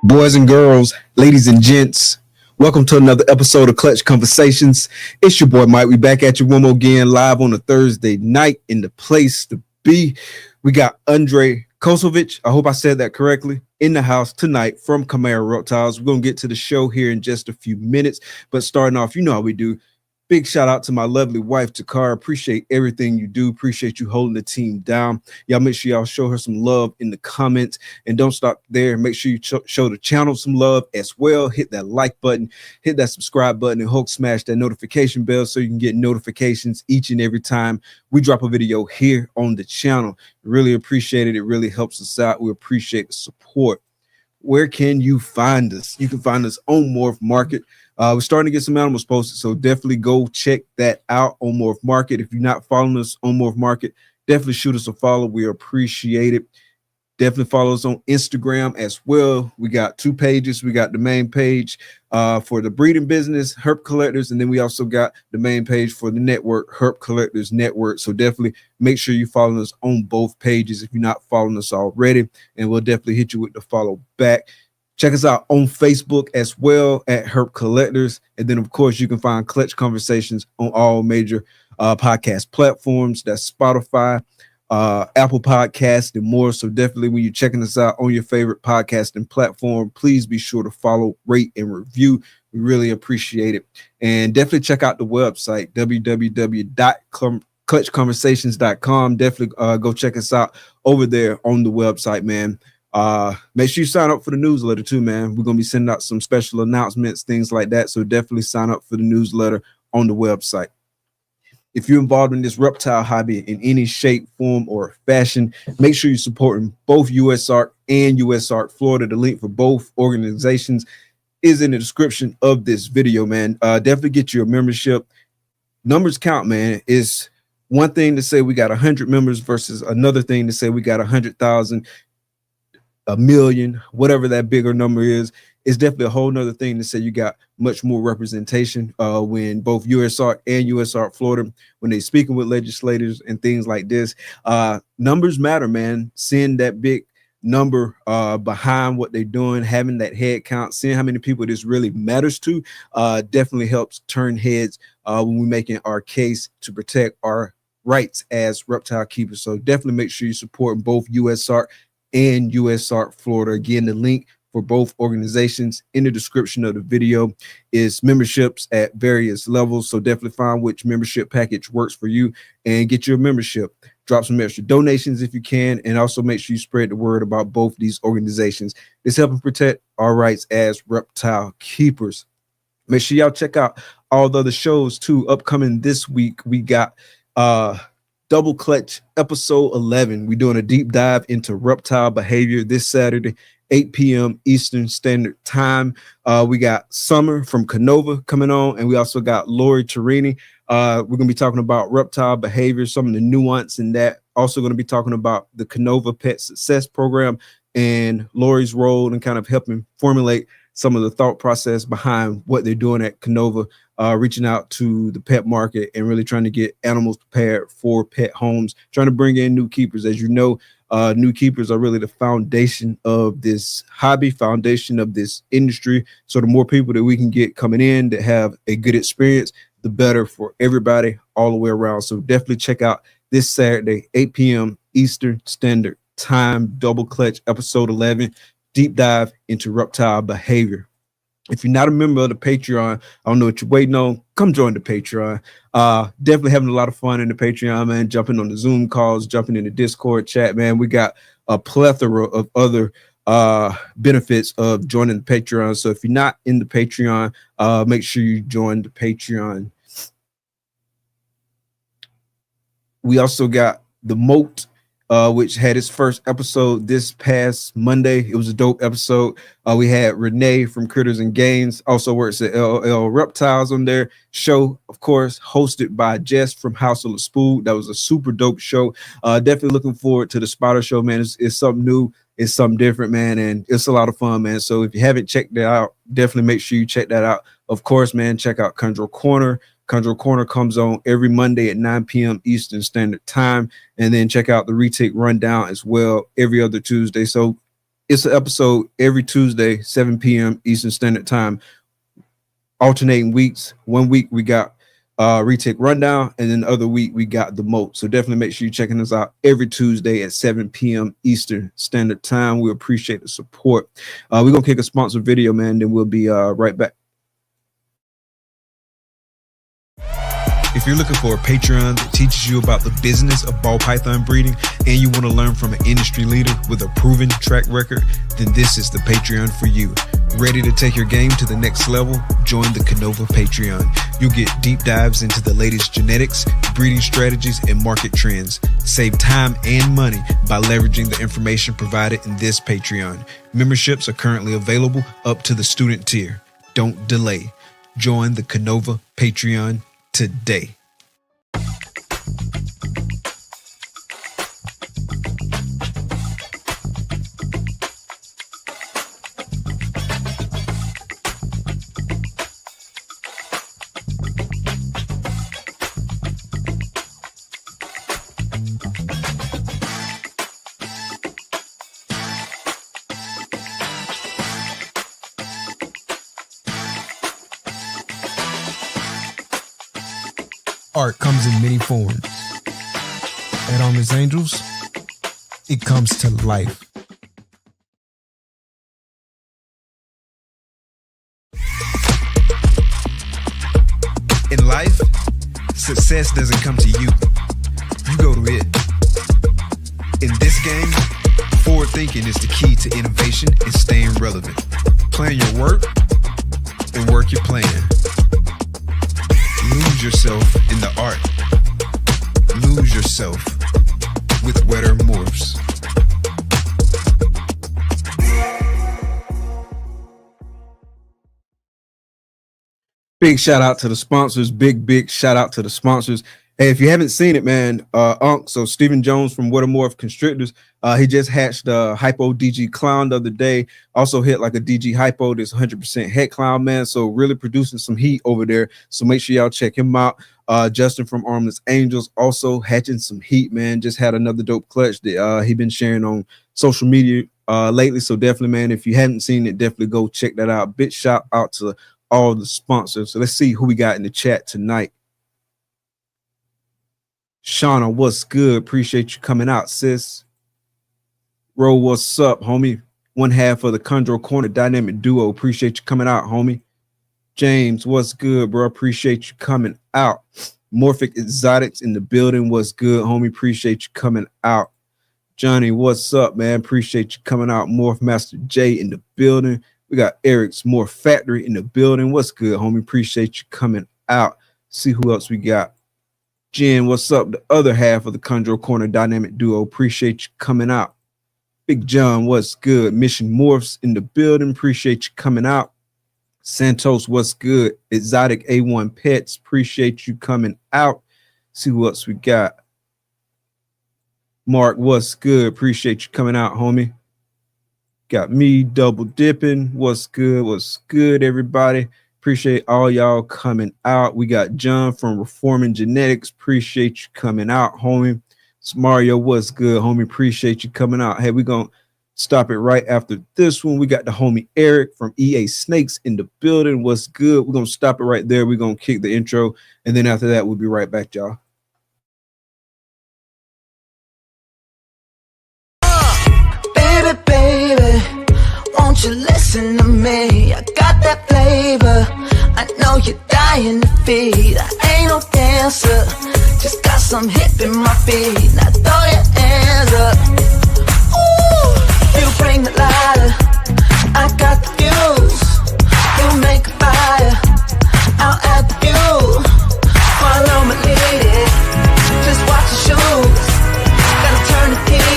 Boys and girls, ladies and gents, welcome to another episode of Clutch Conversations. It's your boy Mike. We back at you one more again, live on a Thursday night in the place to be. We got Andre Kosovich, I hope I said that correctly, in the house tonight from Chimera Reptiles. We're going to get to the show here in just a few minutes, but starting off, you know how we do. Big shout out to my lovely wife, Takara. Appreciate everything you do. Appreciate you holding the team down. Y'all make sure y'all show her some love in the comments. And don't stop there. Make sure you show the channel some love as well. Hit that like button, hit that subscribe button, and smash that notification bell so you can get notifications each and every time we drop a video here on the channel. Really appreciate it. It really helps us out. We appreciate the support. Where can you find us? You can find us on Morph Market. We're starting to get some animals posted, so definitely go check that out on Morph Market. If you're not following us on Morph Market, definitely shoot us a follow. We appreciate it. Definitely follow us on Instagram as well. We got two pages. We got the main page for the breeding business, Herp Collectors, and then we also got the main page for the network, Herp Collectors Network. So definitely make sure you follow us on both pages if you're not following us already, and we'll definitely hit you with the follow back. Check us out on Facebook as well at Herp Collectors. And then, of course, you can find Clutch Conversations on all major podcast platforms. That's Spotify, Apple Podcasts, and more. So definitely when you're checking us out on your favorite podcasting platform, please be sure to follow, rate, and review. We really appreciate it. And definitely check out the website, www.clutchconversations.com. Definitely go check us out over there on the website, man. Make sure you sign up for the newsletter too, man. We're gonna be sending out some special announcements, things like that. So definitely sign up for the newsletter on the website. If you're involved in this reptile hobby in any shape, form, or fashion, make sure you're supporting both USARK and USARK Florida. The link for both organizations is in the description of this video, man. Definitely get your membership. Numbers count, man. It's one thing to say we got 100 members versus another thing to say we got 100,000. A million, whatever that bigger number is. It's definitely a whole nother thing to say you got much more representation when both USARK and USARK Florida, when they speaking with legislators and things like this. Numbers matter, man. Seeing that big number behind what they're doing, having that head count, seeing how many people this really matters to, definitely helps turn heads when we're making our case to protect our rights as reptile keepers. So definitely make sure you support both USARK and USARK Florida. Again, the link for both organizations in the description of the video. Is memberships at various levels. So definitely find which membership package works for you and get your membership. Drop some extra donations if you can, and also make sure you spread the word about both these organizations. It's helping protect our rights as reptile keepers. Make sure y'all check out all the other shows too. Upcoming this week, we got Double Clutch episode 11. We're doing a deep dive into reptile behavior this Saturday, 8 p.m. Eastern Standard Time. We got Summer from Canova coming on, and we also got Lori Tarini. We're going to be talking about reptile behavior, some of the nuance in that. Also going to be talking about the Canova Pet Success Program and Lori's role and kind of helping formulate some of the thought process behind what they're doing at Canova, reaching out to the pet market and really trying to get animals prepared for pet homes, trying to bring in new keepers. As you know, new keepers are really the foundation of this hobby, foundation of this industry. So the more people that we can get coming in that have a good experience, the better for everybody all the way around. So definitely check out this Saturday, 8 p.m. Eastern Standard Time, Double Clutch episode 11, deep dive into reptile behavior. If you're not a member of the Patreon, I don't know what you're waiting on. Come join the Patreon. Definitely having a lot of fun in the Patreon, man. Jumping on the Zoom calls, jumping in the Discord chat, man. We got a plethora of other benefits of joining the Patreon. So if you're not in the Patreon, make sure you join the Patreon. We also got the Moat which had its first episode this past Monday. It was a dope episode. We had Renee from Critters and Gains, also works at LL Reptiles on their show, of course, hosted by Jess from House of the Spool. That was a super dope show. Definitely looking forward to the Spider Show, man. It's something new. It's something different, man, and it's a lot of fun, man. So if you haven't checked that out, definitely make sure you check that out. Of course, man, check out Chondro Corner. Chondro Corner comes on every Monday at 9 p.m. Eastern Standard Time. And then check out the Retake Rundown as well every other Tuesday. So it's an episode every Tuesday, 7 p.m. Eastern Standard Time, alternating weeks. 1 week we got Retake Rundown, and then the other week we got the Moat. So definitely make sure you're checking us out every Tuesday at 7 p.m. Eastern Standard Time. We appreciate the support. We're going to kick a sponsored video, man. Then we'll be right back. If you're looking for a Patreon that teaches you about the business of ball python breeding and you want to learn from an industry leader with a proven track record, then this is the Patreon for you. Ready to take your game to the next level? Join the Canova Patreon. You'll get deep dives into the latest genetics, breeding strategies, and market trends. Save time and money by leveraging the information provided in this Patreon. Memberships are currently available up to the student tier. Don't delay. Join the Canova Patreon today. Art comes in many forms. At Armless Angels, it comes to life. In life, success doesn't come to you. You go to it. In this game, forward thinking is the key to innovation and staying relevant. Plan your work and work your plan. Lose yourself in the art. Lose yourself with wetter morphs. Big shout out to the sponsors. Big shout out to the sponsors. Hey, if you haven't seen it, man, so Stephen Jones from Watermorph Constrictors, he just hatched a Hypo DG Clown the other day. Also hit like a DG Hypo that's 100% head clown, man. So really producing some heat over there. So make sure y'all check him out. Justin from Armless Angels also hatching some heat, man. Just had another dope clutch that he been sharing on social media lately. So definitely, man, if you haven't seen it, definitely go check that out. Big shout out to all the sponsors. So let's see who we got in the chat tonight. Shauna, what's good? Appreciate you coming out, sis. Ro, what's up, homie? One half of the Chondro Corner Dynamic Duo. Appreciate you coming out, homie. James, what's good, bro? Appreciate you coming out. Morphic Exotics in the building. What's good, homie? Appreciate you coming out. Johnny, what's up, man? Appreciate you coming out. Morph Master J in the building. We got Eric's Morph Factory in the building. What's good, homie? Appreciate you coming out. See who else we got. Jen, what's up? The other half of the Chondro Corner Dynamic Duo. Appreciate you coming out. Big John, what's good? Mission Morphs in the building. Appreciate you coming out. Santos, what's good? Exotic A1 Pets. Appreciate you coming out. See who else we got. Mark, what's good? Appreciate you coming out, homie. Got me double dipping. What's good? What's good, everybody? Appreciate all y'all coming out. We got John from Reforming Genetics. Appreciate you coming out, homie. It's Mario, what's good, homie? Appreciate you coming out. Hey, we're going to stop it right after this one. We got the homie Eric from EA Snakes in the building. What's good? We're going to stop it right there. We're going to kick the intro. And then after that, we'll be right back, y'all. Baby, won't you listen to me? I got that flavor. I know you're dying to feed. I ain't no dancer, just got some hip in my feet. Now throw your hands up. Ooh, you bring the lighter, I got the fuse. You make a fire, I'll add the fuel. Follow my lady, just watch your shoes. Gotta turn the key.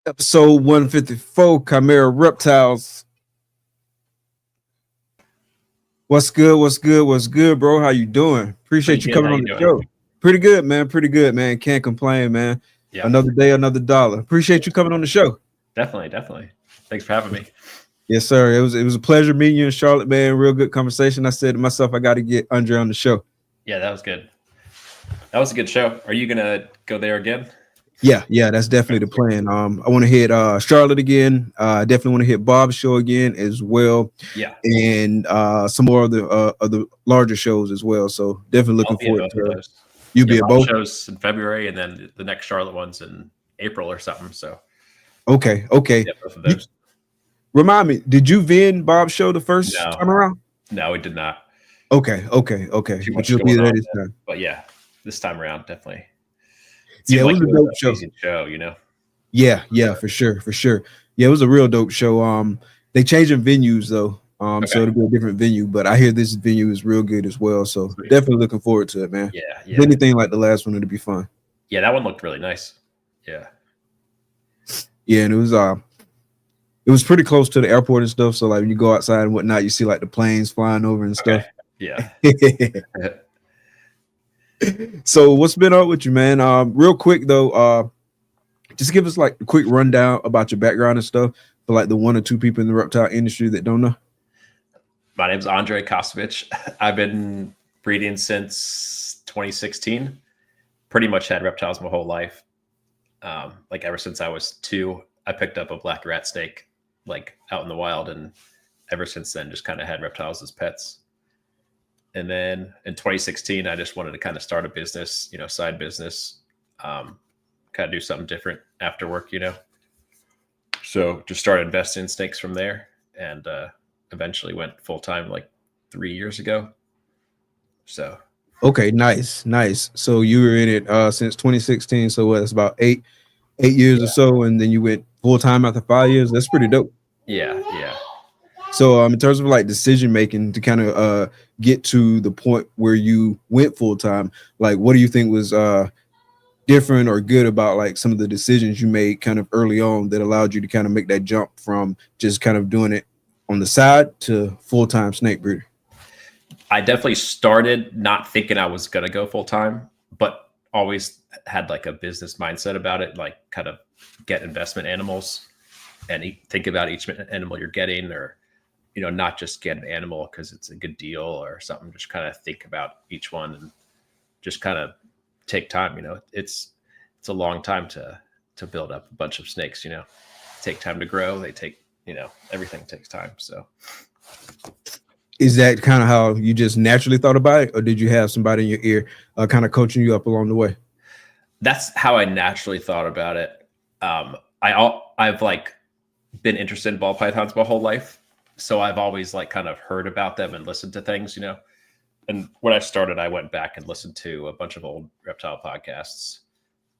Episode 154, Chimera Reptiles. What's good? What's good? What's good, bro? How you doing? Appreciate you coming on the show. Pretty good, man. Pretty good, man. Can't complain, man. Yeah. Another day, another dollar. Appreciate you coming on the show. Definitely. Thanks for having me. Yes, sir. It was a pleasure meeting you in Charlotte, man. Real good conversation. I said to myself, I got to get Andre on the show. Yeah, that was good. That was a good show. Are you gonna go there again? Yeah, that's definitely the plan. I want to hit Charlotte again. I definitely want to hit Bob's show again as well. Yeah, and some more of the larger shows as well. So definitely looking forward to those. You'll be at both shows in February, and then the next Charlotte one's in April or something. So okay. Yeah, both of those. Remind me, did you win Bob's show the first time around? No, we did not. Okay. But you'll be there this time. But yeah, this time around, definitely. Yeah, it was a dope show, you know. Yeah, for sure. Yeah, it was a real dope show. They changing venues though. So it'll be a different venue, but I hear this venue is real good as well. So definitely looking forward to it, man. Yeah. If anything like the last one, it'll be fun. Yeah, that one looked really nice. Yeah, and it was pretty close to the airport and stuff. So like when you go outside and whatnot, you see like the planes flying over and stuff. Yeah. So what's been up with you, man? Real quick though, just give us like a quick rundown about your background and stuff for like the one or two people in the reptile industry that don't know. My name's Andre Kosovich. I've been breeding since 2016. Pretty much had reptiles my whole life. Like ever since I was 2, I picked up a black rat snake like out in the wild, and ever since then just kind of had reptiles as pets. And then in 2016, I just wanted to kind of start a business, side business, kind of do something different after work, So just started investing in snakes from there, and eventually went full time like 3 years ago. So. Okay, nice. So you were in it since 2016. So it's about eight years or so, and then you went full time after 5 years. That's pretty dope. Yeah. So in terms of like decision making to kind of get to the point where you went full time, like what do you think was different or good about like some of the decisions you made kind of early on that allowed you to kind of make that jump from just kind of doing it on the side to full time snake breeder? I definitely started not thinking I was going to go full time, but always had like a business mindset about it, like kind of get investment animals and think about each animal you're getting, or not just get an animal because it's a good deal or something. Just kind of think about each one and just kind of take time. It's a long time to build up a bunch of snakes. Take time to grow. They take everything takes time. So, is that kind of how you just naturally thought about it, or did you have somebody in your ear kind of coaching you up along the way? That's how I naturally thought about it. I've like been interested in ball pythons my whole life. So I've always like kind of heard about them and listened to things, and when I started, I went back and listened to a bunch of old reptile podcasts.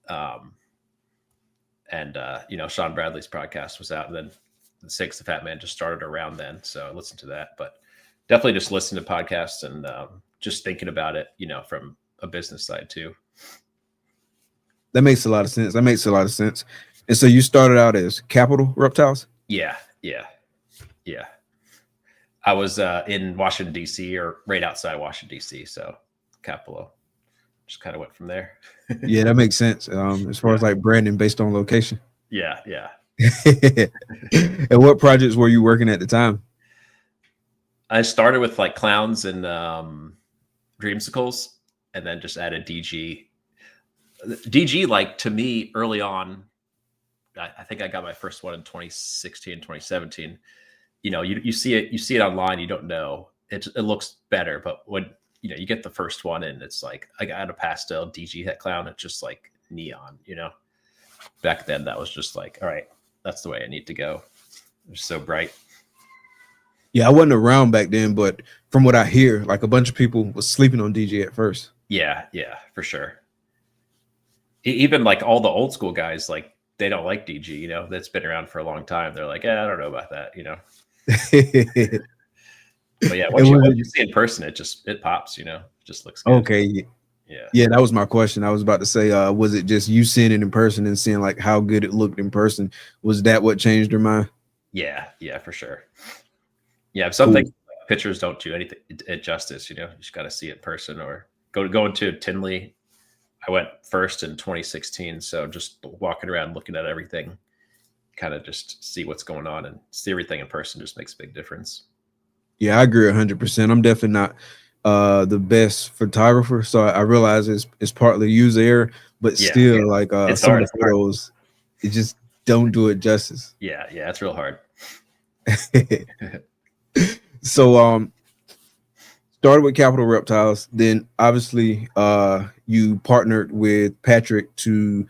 Sean Bradley's podcast was out, and then the Six the Fat Man just started around then. So I listened to that, but definitely just listen to podcasts and just thinking about it, from a business side too. That makes a lot of sense. And so you started out as Capital Reptiles? Yeah. I was in Washington, D.C., or right outside Washington, D.C., so Capital. Just kind of went from there. Yeah, that makes sense. As far as like branding based on location. Yeah. And what projects were you working at the time? I started with like clowns and dreamsicles, and then just added DG. DG, like to me early on, I think I got my first one in 2016, 2017. You see it online, you don't know. It looks better, but when you get the first one and it's like I got a pastel DG het clown, it's just like neon, Back then that was just like, all right, that's the way I need to go. It's so bright. Yeah, I wasn't around back then, but from what I hear, like a bunch of people was sleeping on DG at first. Yeah, for sure. Even like all the old school guys, like they don't like DG, that's been around for a long time. They're like, I don't know about that, But yeah, And once you see it in person, it pops, you know, it just looks good. okay. Yeah. Yeah, that was my question. I was about to say, was it just you seeing it in person and seeing like how good it looked in person? Was that what changed your mind? Yeah, yeah, for sure. Yeah, some Cool. things pictures don't do anything it justice, you know. You just got to see it in person or go into Tinley. I went first in 2016, so just walking around looking at everything, kind of just see what's going on and see everything in person just makes a big difference. Yeah, I agree 100%. I'm definitely not the best photographer, so I realize it's partly user error, but Yeah, still like it's some of hard. the photos, it just don't do it justice. Yeah, it's real hard. So started with Capital Reptiles, then obviously you partnered with Patrick to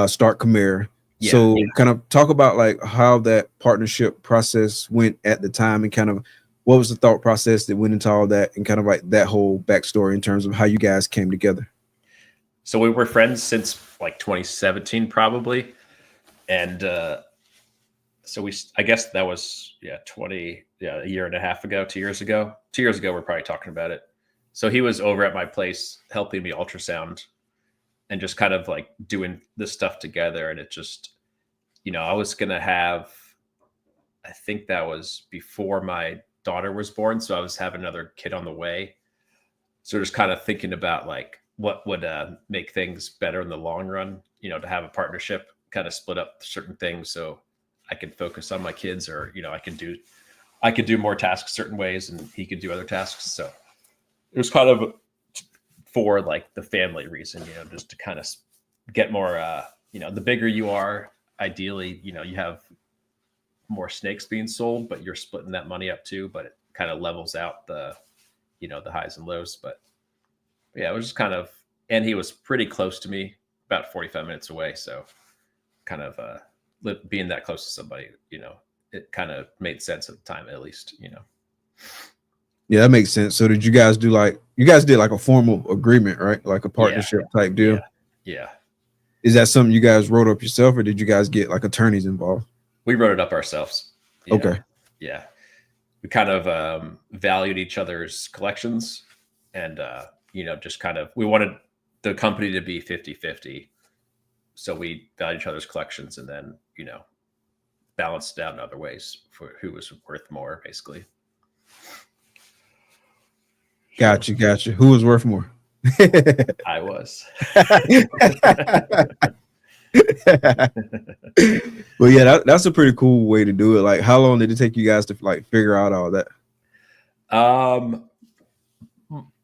start Chimera. Yeah. So kind of talk about like how that partnership process went at the time and kind of what was the thought process that went into all that and kind of like that whole backstory in terms of how you guys came together. So we were friends since like 2017 probably. And so I guess that was a year and a half ago, 2 years ago. 2 years ago we're probably talking about it. So he was over at my place helping me ultrasound and just kind of like doing this stuff together. And it just, you know, I was gonna have, I think that was before my daughter was born, so I was having another kid on the way. So just kind of thinking about like what would make things better in the long run, you know, to have a partnership, kind of split up certain things so I could focus on my kids, or you know, I could do more tasks certain ways and he could do other tasks. So it was kind of for like the family reason, you know, just to kind of get more you know, the bigger you are, ideally, you know, you have more snakes being sold, but you're splitting that money up too, but it kind of levels out the, you know, the highs and lows. But yeah, it was just kind of, and he was pretty close to me, about 45 minutes away. So kind of being that close to somebody, you know, it kind of made sense at the time, at least, you know. Yeah, that makes sense. So did you guys do like you guys did like a formal agreement, right? Like a partnership type deal? Yeah. Is that something you guys wrote up yourself or did you guys get like attorneys involved? We wrote it up ourselves. Okay. Know? Yeah. We kind of valued each other's collections and, you know, just kind of, we wanted the company to be 50-50. So we valued each other's collections and then, you know, balanced it out in other ways for who was worth more, basically. Gotcha. Who was worth more? I was. Well, yeah, that's a pretty cool way to do it. Like, how long did it take you guys to like figure out all that?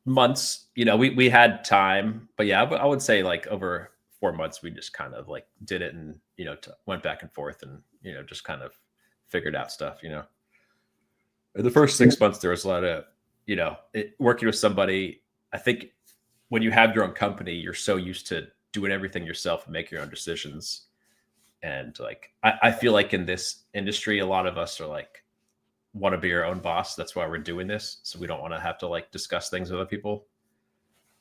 Months. You know, we had time, but yeah, I would say like over 4 months, we just kind of like did it and you know went back and forth and you know just kind of figured out stuff. You know, in the first 6 months there was a lot of you know working with somebody. I think when you have your own company, you're so used to doing everything yourself and make your own decisions. And like, I feel like in this industry, a lot of us are like, want to be our own boss. That's why we're doing this. So we don't want to have to like discuss things with other people.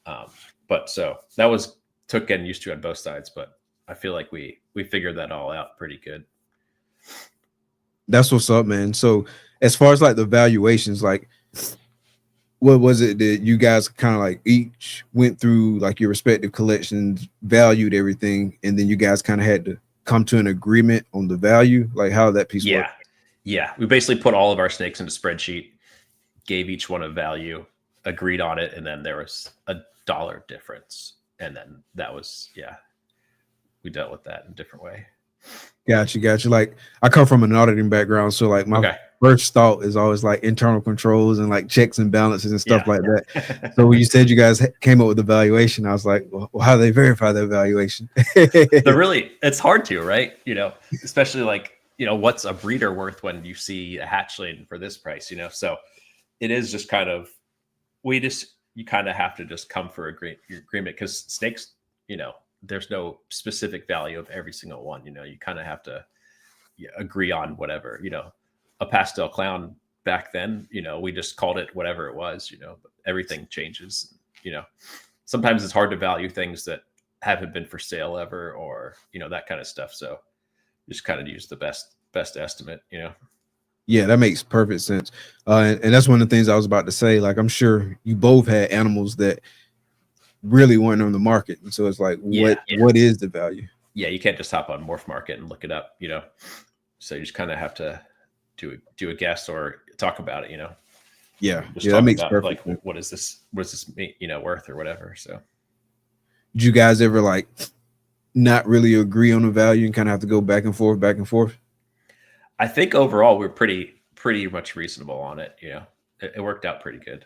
But so that took getting used to on both sides, but I feel like we figured that all out pretty good. That's what's up, man. So as far as like the valuations, like what was it that you guys kind of like each went through like your respective collections, valued everything, and then you guys kind of had to come to an agreement on the value? Like how that piece worked? Yeah. We basically put all of our snakes in a spreadsheet, gave each one a value, agreed on it, and then there was a dollar difference. And then that was, we dealt with that in a different way. Gotcha. Like I come from an auditing background, so like my first thought is always like internal controls and like checks and balances and stuff like that. So when you said you guys came up with the valuation, I was like, well, how do they verify that valuation? It's hard to, right? You know, especially like, you know, what's a breeder worth when you see a hatchling for this price, you know? So it is just kind of, you kind of have to just come for agreement because snakes, you know, there's no specific value of every single one. You know, you kind of have to agree on whatever, you know, a pastel clown back then, you know, we just called it whatever it was, you know, but everything changes, you know, sometimes it's hard to value things that haven't been for sale ever, or, you know, that kind of stuff. So just kind of use the best estimate, you know? Yeah, that makes perfect sense. And that's one of the things I was about to say. Like, I'm sure you both had animals that really weren't on the market. And so it's like, what is the value? Yeah, you can't just hop on Morph Market and look it up, you know. So you just kind of have to do a guess or talk about it, you know. Yeah, Just yeah, talk that makes about perfect like sense. what is this you know, worth or whatever. So Did you guys ever like not really agree on the value and kind of have to go back and forth, back and forth? I think overall we're pretty much reasonable on it, you know. It worked out pretty good.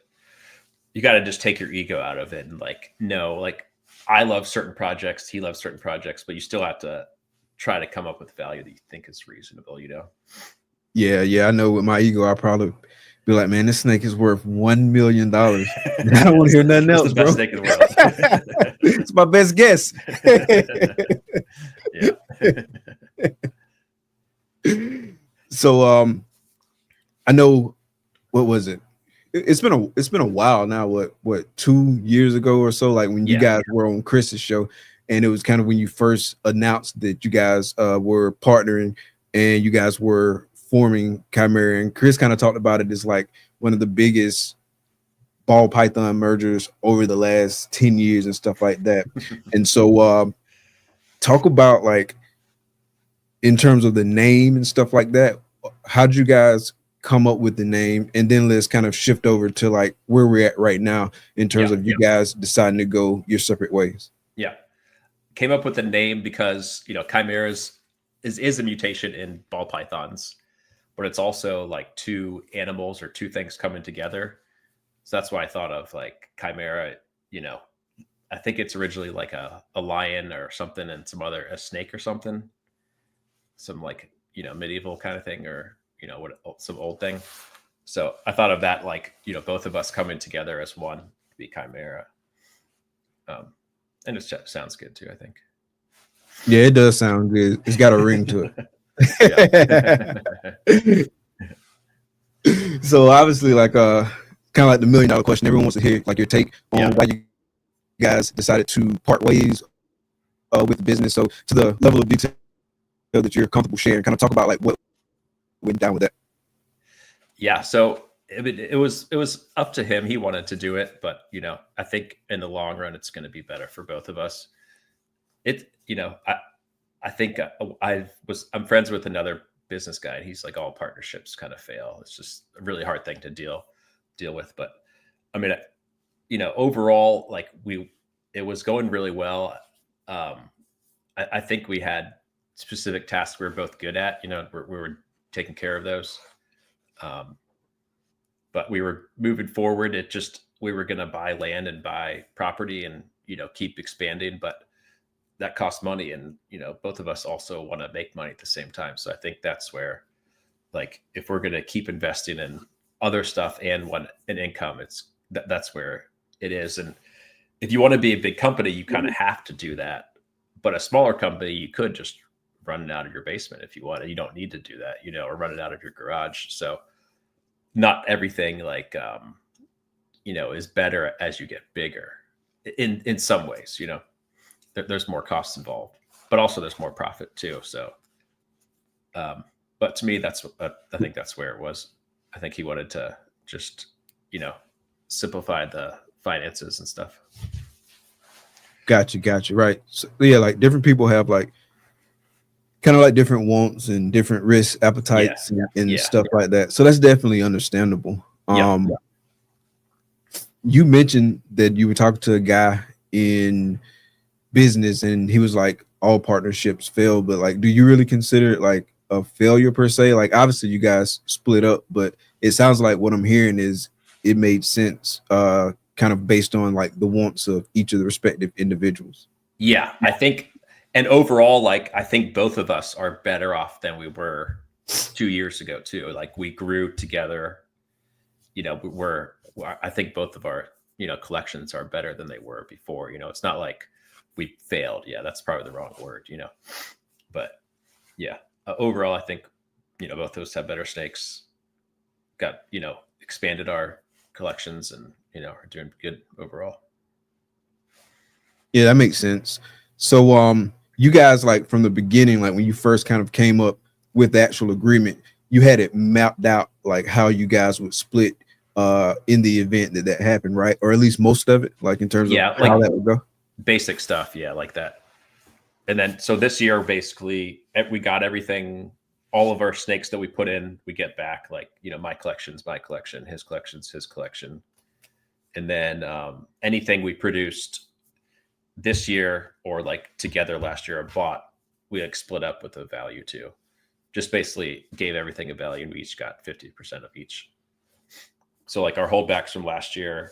You got to just take your ego out of it and like no, like I love certain projects, he loves certain projects, but you still have to try to come up with value that you think is reasonable, you know. Yeah, yeah. I know with my ego, I'll probably be like, man, this snake is worth $1 million. I don't want to hear nothing It's else, the bro. best snake in the world. It's my best guess. Yeah. So I know, what was it? It's been a while now. What 2 years ago or so? Like when you guys were on Chris's show, and it was kind of when you first announced that you guys were partnering and you guys were forming Chimera. And Chris kind of talked about it as like one of the biggest ball python mergers over the last 10 years and stuff like that. And so talk about like in terms of the name and stuff like that. How did you guys come up with the name? And then let's kind of shift over to like where we're at right now in terms of you guys deciding to go your separate ways. Yeah. Came up with the name because, you know, chimeras is a mutation in ball pythons, but it's also like two animals or two things coming together. So that's why I thought of like chimera, you know, I think it's originally like a lion or something and a snake or something, some like, you know, medieval kind of thing or, you know, some old thing. So I thought of that, like, you know, both of us coming together as one to be chimera. And it sounds good too, I think. Yeah, it does sound good. It's got a ring to it. So obviously, like kind of like the $1 million question, everyone wants to hear like your take on why you guys decided to part ways with the business. So to the level of detail that you're comfortable sharing, kind of talk about like what went down with that. Yeah, so it was up to him. He wanted to do it, but you know, I think in the long run, it's going to be better for both of us. You know, I think I'm friends with another business guy, and he's like, all partnerships kind of fail. It's just a really hard thing to deal with. But I mean, you know, overall, like it was going really well. I think we had specific tasks we were both good at. You know, we were taking care of those. But we were moving forward. We were going to buy land and buy property and, you know, keep expanding, but that costs money. And, you know, both of us also want to make money at the same time. So I think that's where, like, if we're going to keep investing in other stuff and want an income, that's where it is. And if you want to be a big company, you kind of have to do that. But a smaller company, you could just run it out of your basement if you want, and you don't need to do that, you know, or run it out of your garage. So not everything like, you know, is better as you get bigger in some ways, you know, there's more costs involved, but also there's more profit too. So, but to me, I think that's where it was. I think he wanted to just, you know, simplify the finances and stuff. Gotcha. Right. So, yeah, like different people have like kind of like different wants and different risk appetites and stuff like that. So that's definitely understandable. You mentioned that you were talking to a guy in business and he was like, all partnerships fail, but like, do you really consider it like a failure per se? Like, obviously you guys split up, but it sounds like what I'm hearing is it made sense, kind of based on like the wants of each of the respective individuals. Yeah, I think, and overall, like, I think both of us are better off than we were 2 years ago too. Like, we grew together, you know, I think both of our, you know, collections are better than they were before. You know, it's not like we failed. Yeah, that's probably the wrong word, you know, but yeah, overall, I think, you know, both of us have better snakes, got, you know, expanded our collections and, you know, are doing good overall. Yeah, that makes sense. So you guys, like from the beginning, like when you first kind of came up with the actual agreement, you had it mapped out like how you guys would split in the event that happened, right? Or at least most of it, like in terms of Yeah, how like that would go. basic stuff. Yeah, like that. And then so this year, basically, we got everything. All of our snakes that we put in, we get back. Like, my collection's my collection, his collection's his collection, and then anything we produced this year or like together last year or bought, we like split up with a value too. Just basically gave everything a value, and we each got 50% of each. So like our holdbacks from last year,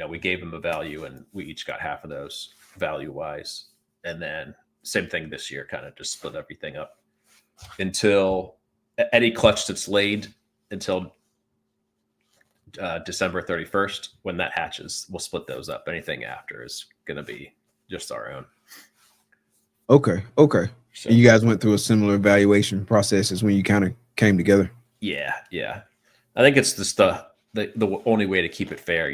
we gave them a value, and we each got half of those value wise. And then same thing this year, kind of just split everything up until any clutch that's laid until December 31st. When that hatches, we'll split those up. Anything after is going to be just our own. Okay. So, And you guys went through a similar evaluation process as when you kind of came together. Yeah. I think it's just the only way to keep it fair,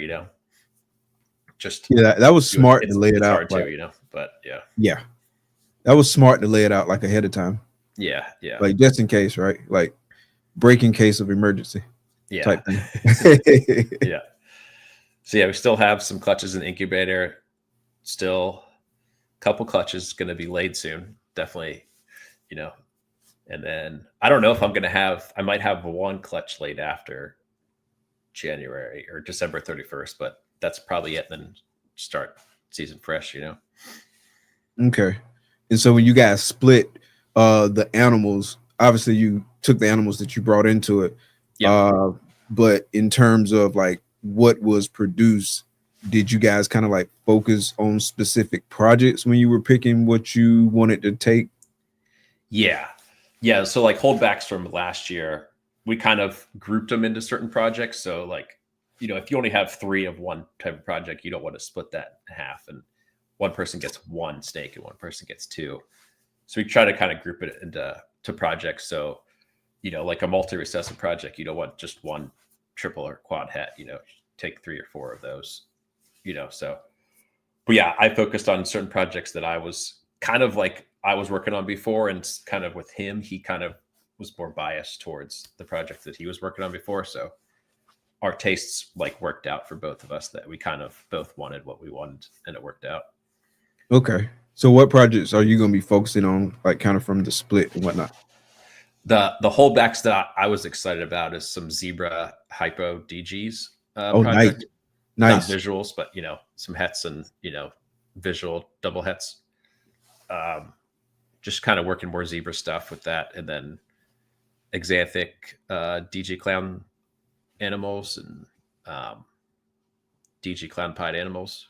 Just that was smart to lay it it's out. hard too, but yeah, that was smart to lay it out like ahead of time. Yeah. Like just in case, right? Like break in case of emergency. Yeah. Type thing. Yeah. So we still have some clutches in the incubator. Still a couple clutches going to be laid soon. Definitely, and then I don't know if I might have one clutch laid after January or December 31st, but that's probably it. Then start season fresh, Okay. And so when you guys split the animals, obviously you took the animals that you brought into it. Yeah. But in terms of like what was produced, did you guys kind of like focus on specific projects when you were picking what you wanted to take? Yeah. So like holdbacks from last year, we kind of grouped them into certain projects. So like, if you only have 3 of one type of project, you don't want to split that in half, and one person gets 1 snake and one person gets 2. So we try to kind of group it into projects. So, like a multi-recessive project, you don't want just 1 triple or quad het, take 3 or 4 of those, so. But yeah, I focused on certain projects that I was kind of like I was working on before, and kind of with him, he kind of was more biased towards the project that he was working on before. So our tastes like worked out for both of us, that we kind of both wanted what we wanted, and it worked out. Okay. So what projects are you going to be focusing on, like kind of from the split and whatnot? The holdbacks that I was excited about is some zebra hypo DGs Nice. project. Not visuals, but some hets and visual double hets. Just kind of working more zebra stuff with that, and then exanthic DG clown animals and DG clown pied animals.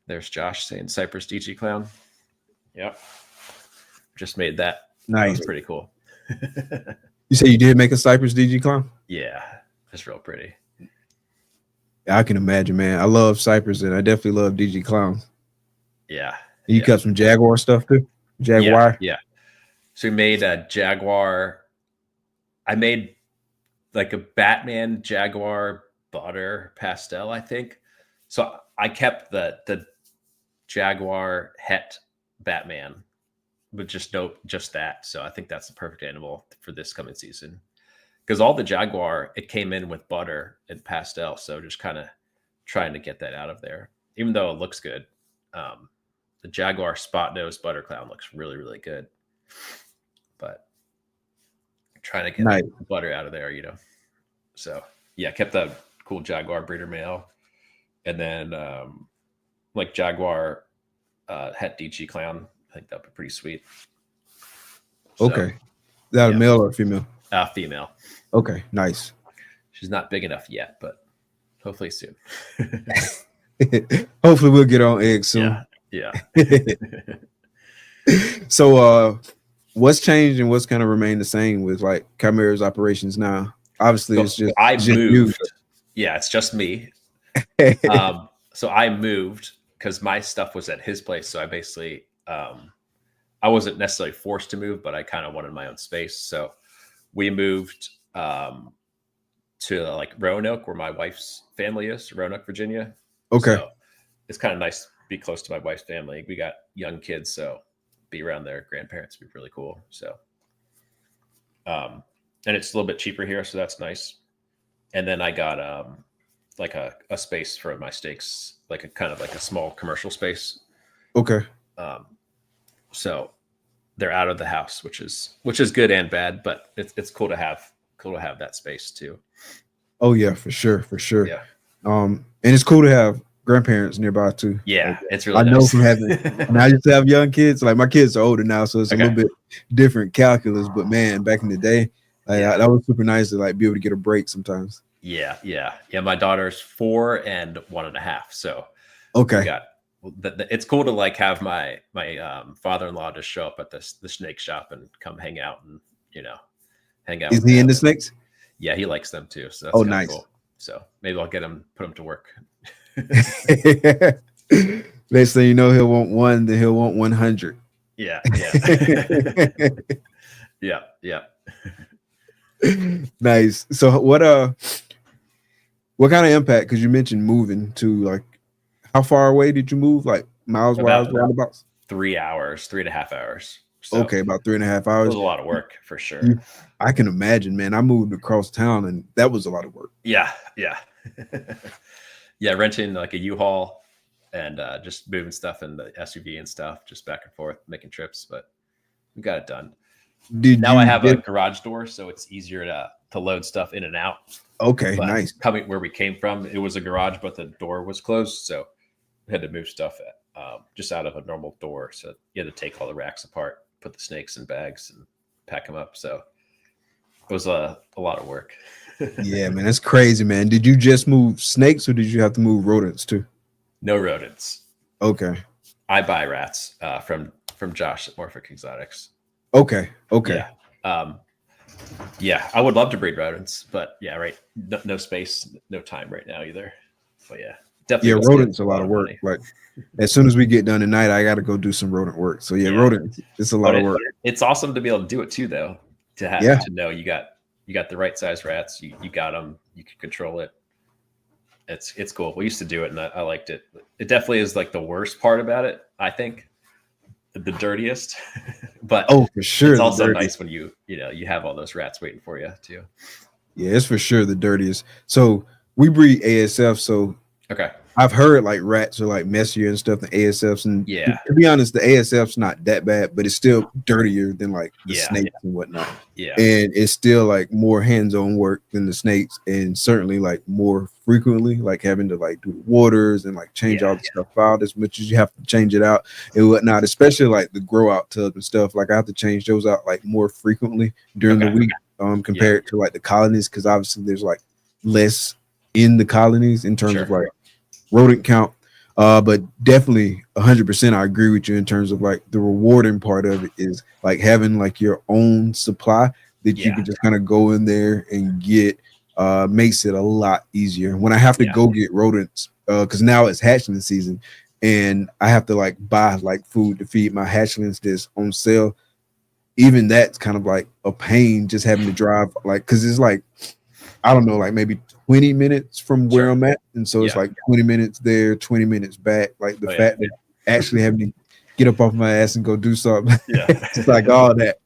There's Josh saying Cypress DG clown. Yep. Just made that. Nice. That was pretty cool. You say you did make a Cypress DG clown? Yeah, it's real pretty. I can imagine, man. I love Cypress, and I definitely love DG clowns. Yeah. You cut some Jaguar stuff too? Jaguar? Yeah. So we made a Jaguar. I made like a Batman Jaguar butter pastel, I think. So I kept the Jaguar het Batman, but just that. So I think that's the perfect animal for this coming season. Because all the Jaguar, it came in with butter and pastel. So just kind of trying to get that out of there, even though it looks good. The Jaguar spot nose butter clown looks really, really good. But trying to get butter out of there, So yeah, kept the cool Jaguar breeder male. And then like Jaguar het DG clown. I think that'd be pretty sweet. So, okay. Is that a male or a female? Female. Okay, nice. She's not big enough yet, but hopefully soon. Hopefully we'll get on eggs soon. Yeah. So what's changed and what's kind of remained the same with like Chimera's operations now? Obviously it's just moved. Yeah, it's just me. So I moved because my stuff was at his place. So I basically I wasn't necessarily forced to move, but I kind of wanted my own space. So we moved to like Roanoke, where my wife's family is, Roanoke, Virginia. Okay. So it's kind of nice to be close to my wife's family. We got young kids, so be around their grandparents would be really cool. So And it's a little bit cheaper here, so that's nice. And then I got like a space for my steaks, like a kind of like a small commercial space. Okay. Um, so they're out of the house, which is good and bad, but it's cool to have that space too. Oh yeah, for sure, for sure. Yeah. And it's cool to have grandparents nearby too. Yeah, Like, it's really I know nice. from having, and I used to have young kids. Like my kids are older now, so it's a Okay. little bit different calculus. But man, back in the day, like, Yeah. that was super nice to like be able to get a break sometimes. Yeah. My daughter's 4 and 1.5, so Okay. we got. It's cool to like have my father-in-law just show up at the snake shop and come hang out and hang out. Is with he them. into snakes? Yeah, he likes them too. So that's Oh, kinda nice. cool. So maybe I'll put him to work. Next thing you know, he'll want one, then he'll want 100. Yeah. Yeah. Nice. So what kind of impact? Because you mentioned moving to like, how far away did you move? Like miles wise, roundabouts? 3 hours, 3.5 hours. So Okay, about 3.5 it hours. was a lot of work for sure. I can imagine, man. I moved across town and that was a lot of work. Yeah. Yeah, renting like a U-Haul and just moving stuff in the SUV and stuff, just back and forth, making trips, but we got it done. Now I have a garage door, so it's easier to load stuff in and out. Okay, But nice. coming where we came from, it was a garage, but the door was closed, so we had to move stuff just out of a normal door. So you had to take all the racks apart, put the snakes in bags, and pack them up. So it was a lot of work. Yeah, man, that's crazy, man. Did you just move snakes or did you have to move rodents too? No rodents. Okay. I buy rats from Josh at Morphic Exotics. Okay. Yeah, I would love to breed rodents, but yeah, right. No space, no time right now either. But yeah, definitely. Yeah, rodents a lot of work. Like as soon as we get done tonight, I got to go do some rodent work. So yeah, rodents, it's a lot of work. It's awesome to be able to do it too, though. To have to know you got the right size rats, you got them, you can control it. It's cool. We used to do it, and I liked it. It definitely is like the worst part about it, I think. The dirtiest, but for sure, it's also nice when you have all those rats waiting for you too. Yeah, it's for sure the dirtiest. So we breed ASF. So okay, I've heard like rats are like messier and stuff than ASFs, and to be honest, the ASF's not that bad, but it's still dirtier than like the snakes and whatnot. Yeah, and it's still like more hands-on work than the snakes, and certainly like more frequently, like having to like do the waters and like change all the stuff out as much as you have to change it out and whatnot. Especially like the grow out tubs and stuff. Like I have to change those out like more frequently during the week, compared to like the colonies, because obviously there's like less in the colonies in terms of like rodent count. But definitely 100% I agree with you in terms of like the rewarding part of it is like having like your own supply that you can just kind of go in there and get. Makes it a lot easier when I have to go get rodents, because now it's hatchling season and I have to like buy like food to feed my hatchlings that's on sale. Even that's kind of like a pain, just having to drive, like, because it's like, I don't know, like maybe 20 minutes from where I'm at, and so it's like 20 minutes there, 20 minutes back. Like the fact that actually having to get up off my ass and go do something, it's like all that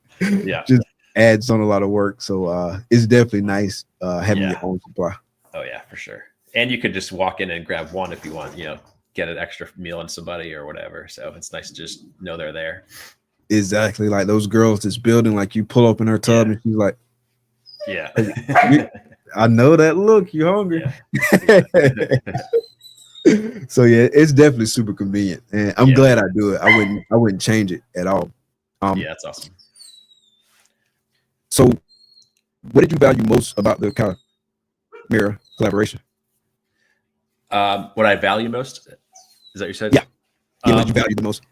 just adds on a lot of work. So it's definitely nice having your own supply. Oh yeah, for sure. And you could just walk in and grab one if you want, get an extra meal on somebody or whatever. So it's nice to just know they're there. Exactly. Like those girls that's building, like you pull up in her tub and she's like, I know that look, you hungry. So yeah, it's definitely super convenient, and I'm glad I do it. I wouldn't change it at all. Yeah, that's awesome. So what did you value most about the Chimera collaboration? What I value most, is that what you said? Yeah. What did you value the most?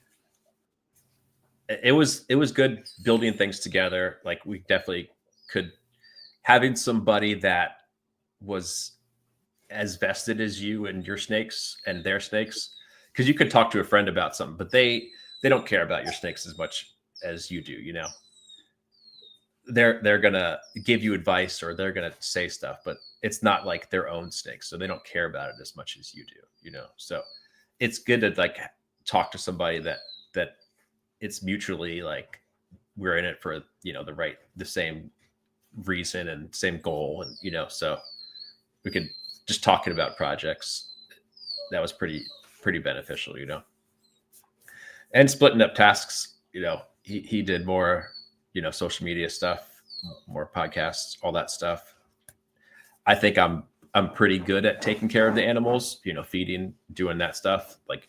It was good building things together. Like we definitely could, having somebody that was as vested as you and your snakes and their snakes, because you could talk to a friend about something, but they don't care about your snakes as much as you do. They're gonna give you advice or they're gonna say stuff, but it's not like their own snakes, so they don't care about it as much as you do. So it's good to like talk to somebody that it's mutually like we're in it for the same reason and same goal, and so we could just talking about projects. That was pretty beneficial, and splitting up tasks. He did more, social media stuff, more podcasts, all that stuff. I think I'm pretty good at taking care of the animals, feeding, doing that stuff, like,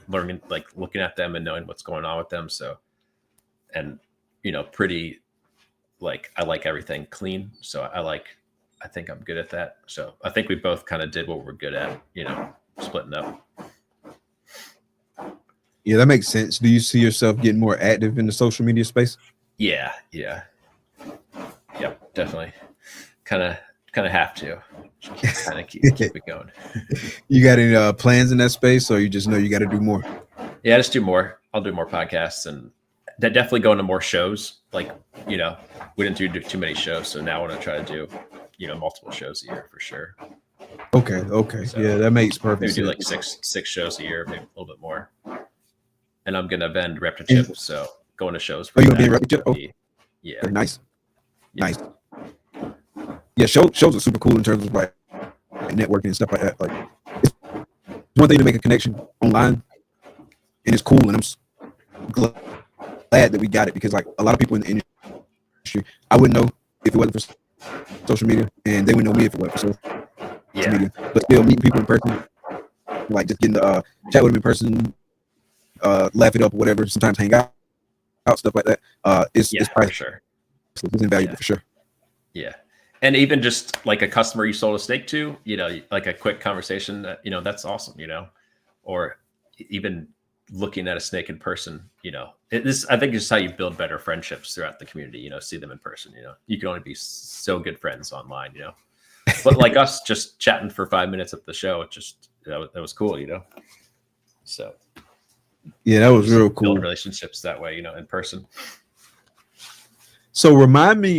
learning, like looking at them and knowing what's going on with them. So, and, pretty, like, I like everything clean. So I think I'm good at that. So I think we both kind of did what we're good at, splitting up. Yeah, that makes sense. Do you see yourself getting more active in the social media space? Yeah. Yep, definitely. Kind of have to kind of keep it going. You got any plans in that space, or you just know you got to do more? Yeah, just do more. I'll do more podcasts, and definitely go into more shows. Like, we didn't do too many shows, so now I want to try to do, multiple shows a year for sure. Okay. So yeah, that makes perfect maybe sense. do like six shows a year, maybe a little bit more. And I'm gonna vend Reptile, so going to shows. For you gonna be in Reptile? Oh, yeah, very nice. Yeah. Nice. Yeah, shows are super cool in terms of like networking and stuff like that. Like, it's one thing to make a connection online, and it's cool. And I'm glad that we got it, because like a lot of people in the industry, I wouldn't know if it wasn't for social media, and they wouldn't know me if it wasn't for social media. But still meeting people in person, like just getting to chat with them in person, laugh it up or whatever. Sometimes hang out stuff like that. It's for sure. It's invaluable for sure. Yeah. And even just like a customer you sold a snake to, like a quick conversation, that's awesome, or even looking at a snake in person, I think it's how you build better friendships throughout the community, see them in person, you can only be so good friends online, but like us just chatting for 5 minutes at the show, it just, that was cool, so. Yeah, that was real cool. Build relationships that way, in person. So remind me,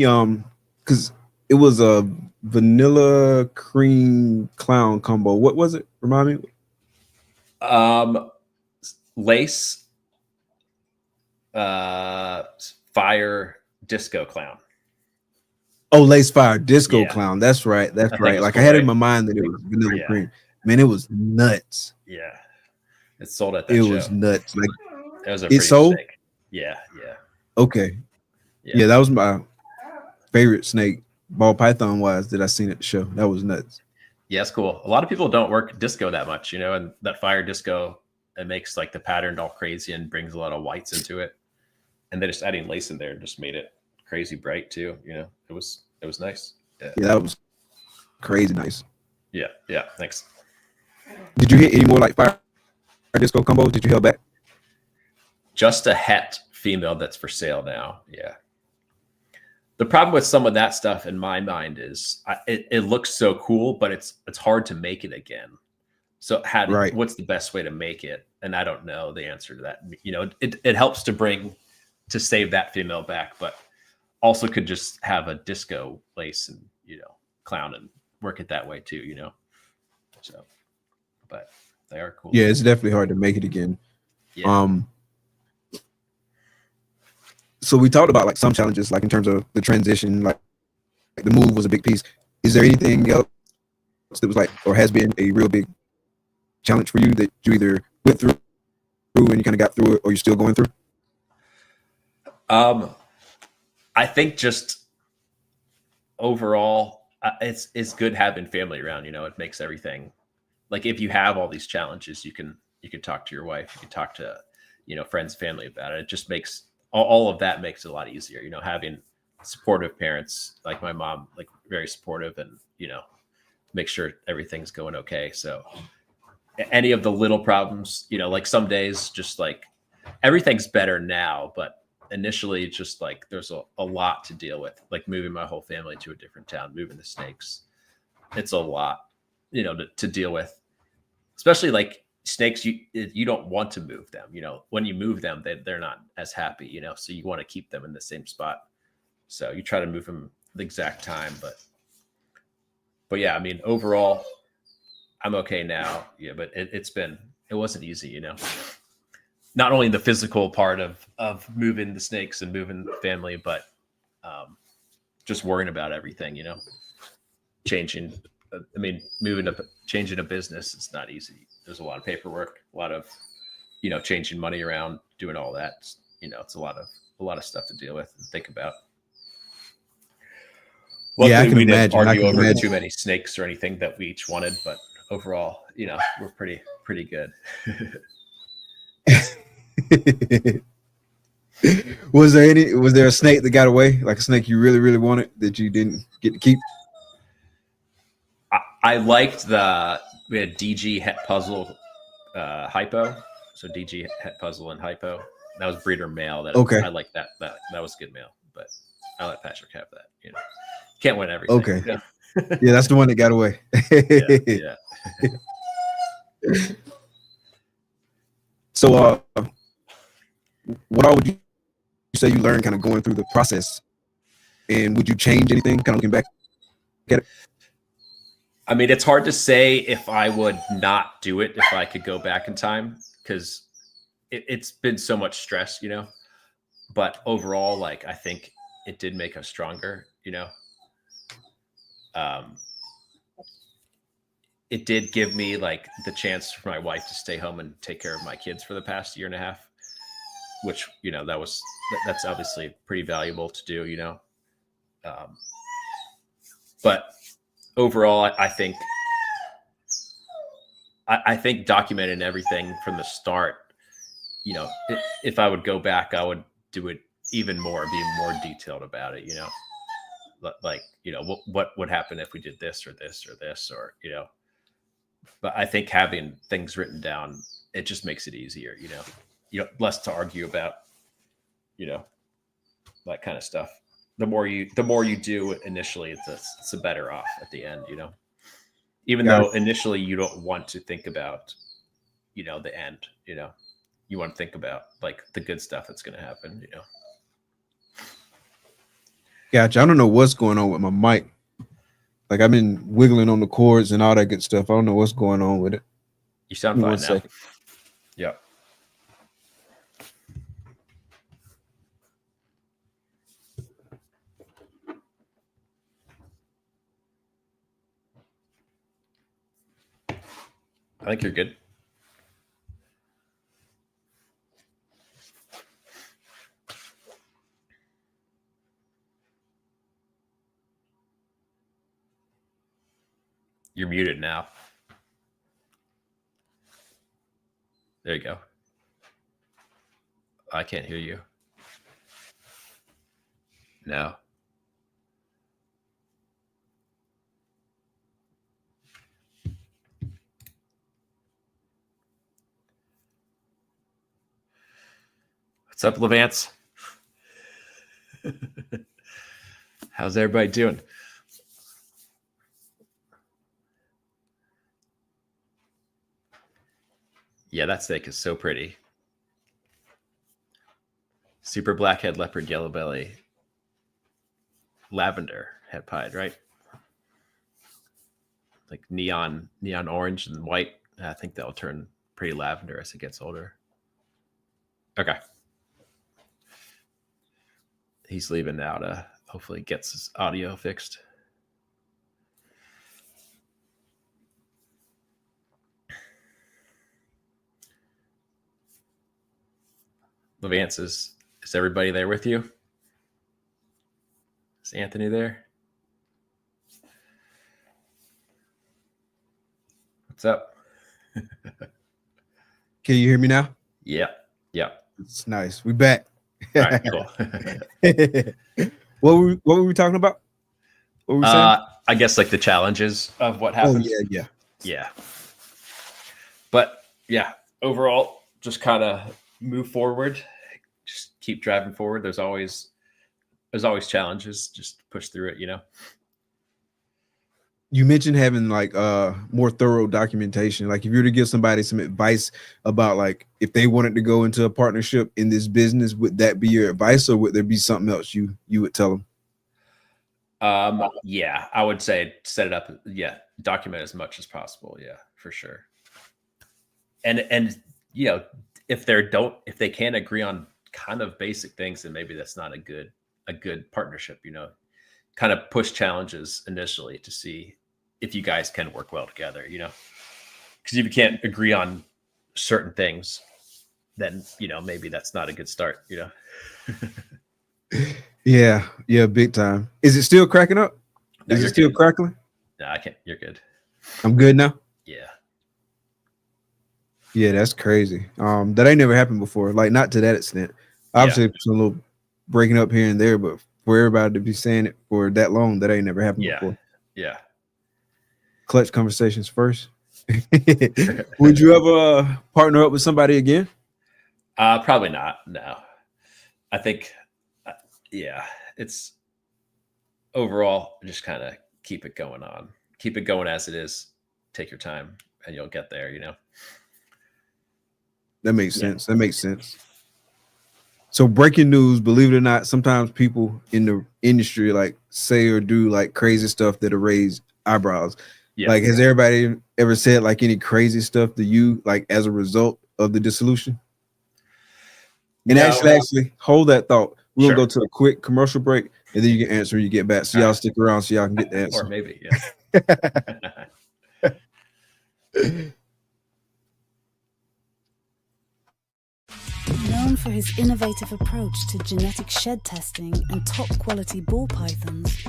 because it was a vanilla cream clown combo. What was it? Remind me. Lace, fire, disco clown. Oh, lace fire disco clown. That's right. That's right. Like cool, I had it in my mind that it was vanilla cream. Man, it was nuts. Yeah, it sold at that show. It was nuts. Like it was a pretty snake. Yeah. Okay. Yeah, that was my favorite snake, ball python wise, that I seen at the show. That was nuts. Yeah, it's cool. A lot of people don't work disco that much, and that fire disco, it makes like the pattern all crazy and brings a lot of whites into it. And then just adding lace in there just made it crazy bright too. It was nice. Yeah, that was crazy nice. Yeah. Thanks. Did you hit any more like fire disco combos? Did you held back? Just a het female that's for sale now. Yeah. The problem with some of that stuff in my mind is it looks so cool, but it's hard to make it again. So what's the best way to make it? And I don't know the answer to that. It helps to save that female back, but also could just have a disco lace and, clown and work it that way too, So, but they are cool. Yeah, it's definitely hard to make it again. Yeah. So we talked about like some challenges, like in terms of the transition, like the move was a big piece. Is there anything else that was like, or has been a real big challenge for you that you either went through and you kind of got through it, or you're still going through? I think just overall, it's good having family around. It makes everything, like if you have all these challenges, you can talk to your wife, you can talk to friends, family about it. It just makes all of that makes it a lot easier. Having supportive parents like my mom, like very supportive, and make sure everything's going okay. So any of the little problems, like some days, just like everything's better now, but initially just like there's a lot to deal with, like moving my whole family to a different town, moving the snakes. It's a lot, to deal with, especially like snakes. You don't want to move them. When you move them, they're not as happy, so you want to keep them in the same spot. So you try to move them the exact time, but yeah, I mean, overall I'm okay now. Yeah. But it wasn't easy, not only the physical part of moving the snakes and moving the family, but just worrying about everything, you know, changing. I mean, changing a business is not easy. There's a lot of paperwork, a lot of, you know, changing money around, doing all that. You know, it's a lot of stuff to deal with and think about. Luckily, Yeah, I can we didn't imagine. I argue can over imagine. too many snakes or anything that we each wanted, but overall, you know, we're pretty good. Was there a snake that got away? Like a snake you really, really wanted that you didn't get to keep? I liked we had DG Het Puzzle hypo. So DG Het Puzzle and hypo. That was breeder male. Okay. I like that. That was good male, but I let Patrick have that. You know, can't win everything. Okay. You know? Yeah, that's the one that got away. Yeah. So, what all would you say you learned kind of going through the process? And would you change anything kind of looking back at it? I mean, it's hard to say if I would not do it if I could go back in time, because it's been so much stress, you know. But overall, like, I think it did make us stronger, you know. It did give me like the chance for my wife to stay home and take care of my kids for the past year and a half, which, you know, that's obviously pretty valuable to do, you know. But overall, I think documenting everything from the start, you know, if I would go back, I would do it even more, be more detailed about it, you know, like, you know, what would happen if we did this or this or this, or, you know. But I think having things written down, it just makes it easier, you know, less to argue about, you know, that kind of stuff. The more you do initially, it's a better off at the end, you know, even though initially you don't want to think about, you know, the end, you know, you want to think about like the good stuff that's going to happen, you know. Gotcha. I don't know what's going on with my mic. Like, I've been wiggling on the cords and all that good stuff. I don't know what's going on with it. You sound fine now. Second. Yeah. I think you're good. You're muted now. There you go. I can't hear you. No. What's up, Levance? How's everybody doing? Yeah, that snake is so pretty. Super blackhead leopard, yellow belly, lavender head pied, right? Like neon orange and white. I think that'll turn pretty lavender as it gets older. Okay. He's leaving now to hopefully gets his audio fixed. Levance, is everybody there with you? Is Anthony there? What's up? Can you hear me now? Yeah. It's nice. We back. All right, cool. What were we talking about? What were we saying? I guess like the challenges of what happens. Oh, yeah. But yeah, overall, just kind of move forward. Just keep driving forward. There's always challenges. Just push through it, you know. You mentioned having like more thorough documentation. Like, if you were to give somebody some advice about like if they wanted to go into a partnership in this business, would that be your advice, or would there be something else you would tell them? Yeah, I would say set it up. Yeah, document as much as possible. Yeah, for sure. And you know, if they can't agree on kind of basic things, then maybe that's not a good partnership. You know, kind of push challenges initially to see if you guys can work well together, because if you can't agree on certain things, then, maybe that's not a good start, Yeah, big time. Is it still cracking up? No, Is it you're still good. crackling? No, I can't. You're good. I'm good now. Yeah. Yeah, that's crazy. That ain't never happened before. Like, not to that extent. Obviously, it's a little breaking up here and there, but for everybody to be saying it for that long, that ain't never happened before. Yeah. Clutch conversations first. Would you ever partner up with somebody again? Probably not. No, I think, it's overall just kind of keep it going as it is. Take your time and you'll get there, That makes sense. That makes sense. So, breaking news, believe it or not, sometimes people in the industry like say or do like crazy stuff that'll raise eyebrows. Yeah. Like, has everybody ever said like any crazy stuff to you, like as a result of the dissolution? And No. actually, hold that thought. We'll Sure. go to a quick commercial break, and then you can answer when you get back. So y'all stick around so y'all can get the answer. Or maybe, Known for his innovative approach to genetic shed testing and top-quality ball pythons,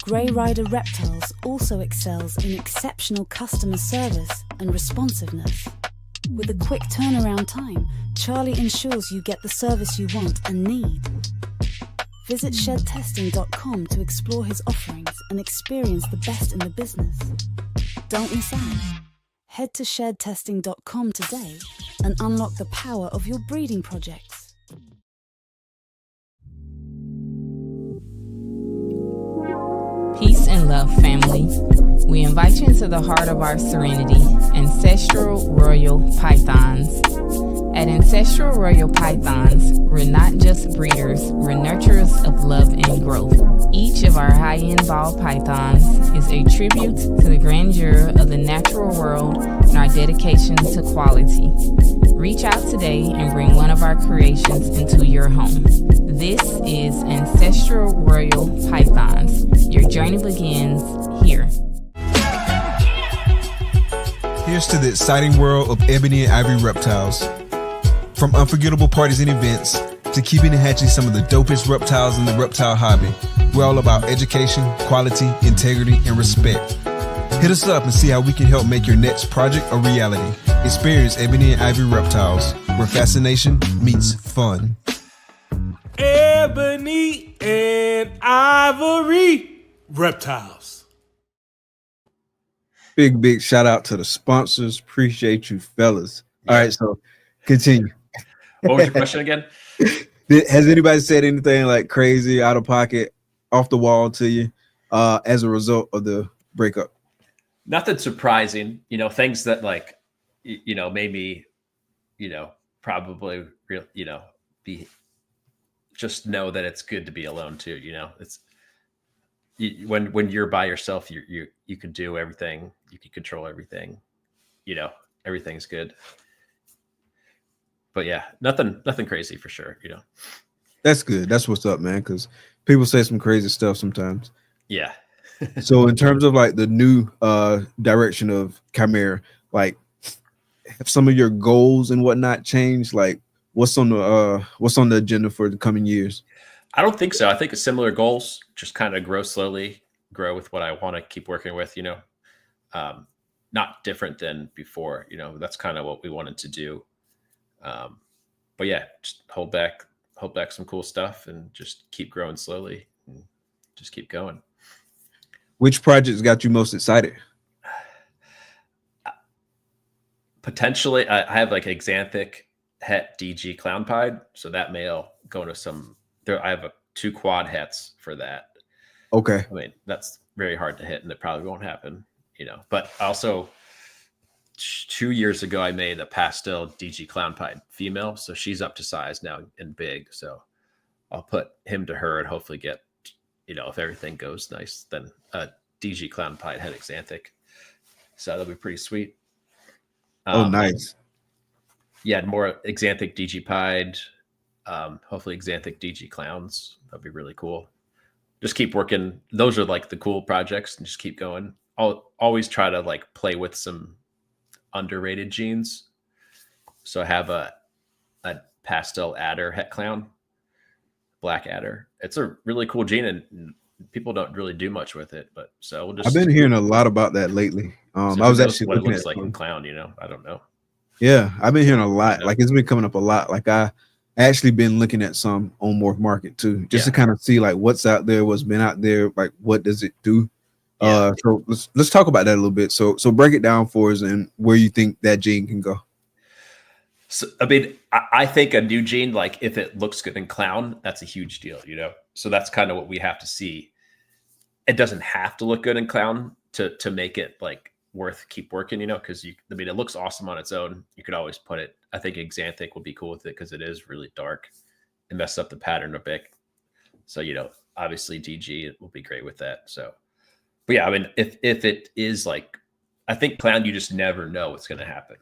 Grey Rider Reptiles also excels in exceptional customer service and responsiveness. With a quick turnaround time, Charlie ensures you get the service you want and need. Visit shedtesting.com to explore his offerings and experience the best in the business. Don't miss out. Head to shedtesting.com today and unlock the power of your breeding projects. Peace and love, family. We invite you into the heart of our serenity, Ancestral Royal Pythons. At Ancestral Royal Pythons, we're not just breeders, we're nurturers of love and growth. Each of our high-end ball pythons is a tribute to the grandeur of the natural world and our dedication to quality. Reach out today and bring one of our creations into your home. This is Ancestral Royal Pythons. Your journey begins here. Here's to the exciting world of Ebony and Ivory reptiles. From unforgettable parties and events to keeping and hatching some of the dopest reptiles in the reptile hobby, we're all about education, quality, integrity, and respect. Hit us up and see how we can help make your next project a reality. Experience Ebony and Ivory Reptiles, where fascination meets fun. Ebony and Ivory Reptiles. Big shout out to the sponsors. Appreciate you, fellas. All right, so continue. What was your question again? Has anybody said anything like crazy, out of pocket, off the wall to you as a result of the breakup? Nothing surprising, things that like, made me, probably real, be, just know that it's good to be alone too. It's when you're by yourself, you can do everything, you can control everything, everything's good. But yeah, nothing crazy for sure. That's good. That's what's up, man. Because people say some crazy stuff sometimes. Yeah. So in terms of like the new direction of Chimera, like have some of your goals and whatnot changed? Like what's on the agenda for the coming years? I don't think so. I think it's similar goals, just kind of grow slowly, grow with what I want to keep working with, not different than before, that's kind of what we wanted to do. But yeah, just hold back some cool stuff and just keep growing slowly and just keep going. Which projects got you most excited? Potentially, I have like Xanthic het DG clown pied. So that male going to I have 2 quad hets for that. Okay. I mean, that's very hard to hit and it probably won't happen, but also 2 years ago, I made a pastel DG clown pied female. So she's up to size now and big. So I'll put him to her and hopefully get, if everything goes nice, then a DG clown pied het Xanthic. So that'll be pretty sweet. Nice. Yeah, more Xanthic DG pied, hopefully Xanthic DG clowns. That'd be really cool. just keep working. Those are like the cool projects, and just keep going. I'll always try to like play with some underrated genes. So I have a pastel adder het clown, black adder. It's a really cool gene, and people don't really do much with it. But so we'll just. I've been hearing a lot about that lately. So I was actually what it looking looks at like in clown. I don't know. Yeah, I've been hearing a lot. Like it's been coming up a lot. Like I actually been looking at some on Morph Market too, just to kind of see like what's out there, what's been out there, like what does it do. So let's talk about that a little bit. So break it down for us and where you think that gene can go. So I mean, I think a new gene, like if it looks good in clown, that's a huge deal, So that's kind of what we have to see. It doesn't have to look good in clown to make it like worth keep working, because I mean, it looks awesome on its own. You could always put it. I think Xanthic would be cool with it because it is really dark. It messes up the pattern a bit. So obviously DG it will be great with that. So, but yeah, I mean, if it is like, I think clown, you just never know what's going to happen.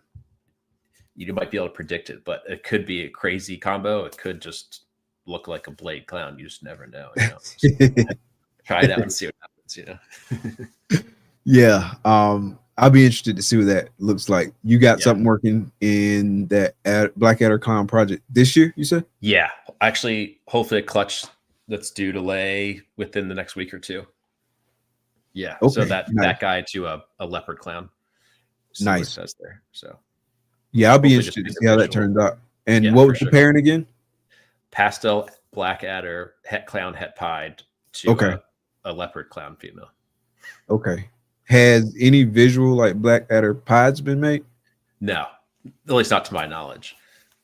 You might be able to predict it, but it could be a crazy combo. It could just look like a blade clown. You just never know. So try it out and see what happens. Yeah. I'll be interested to see what that looks like. You got something working in that Black Adder Clown project this year, you said? Yeah. Actually, hopefully a clutch that's due to lay within the next week or two. Yeah. Okay. So that guy to a leopard clown. Nice. Says there. So yeah, I'll be interested to see how that turns out. And what was the pairing again? Pastel Black Adder het clown het pied to a leopard clown female. Okay. Has any visual like Black Adder pieds been made? No, at least not to my knowledge.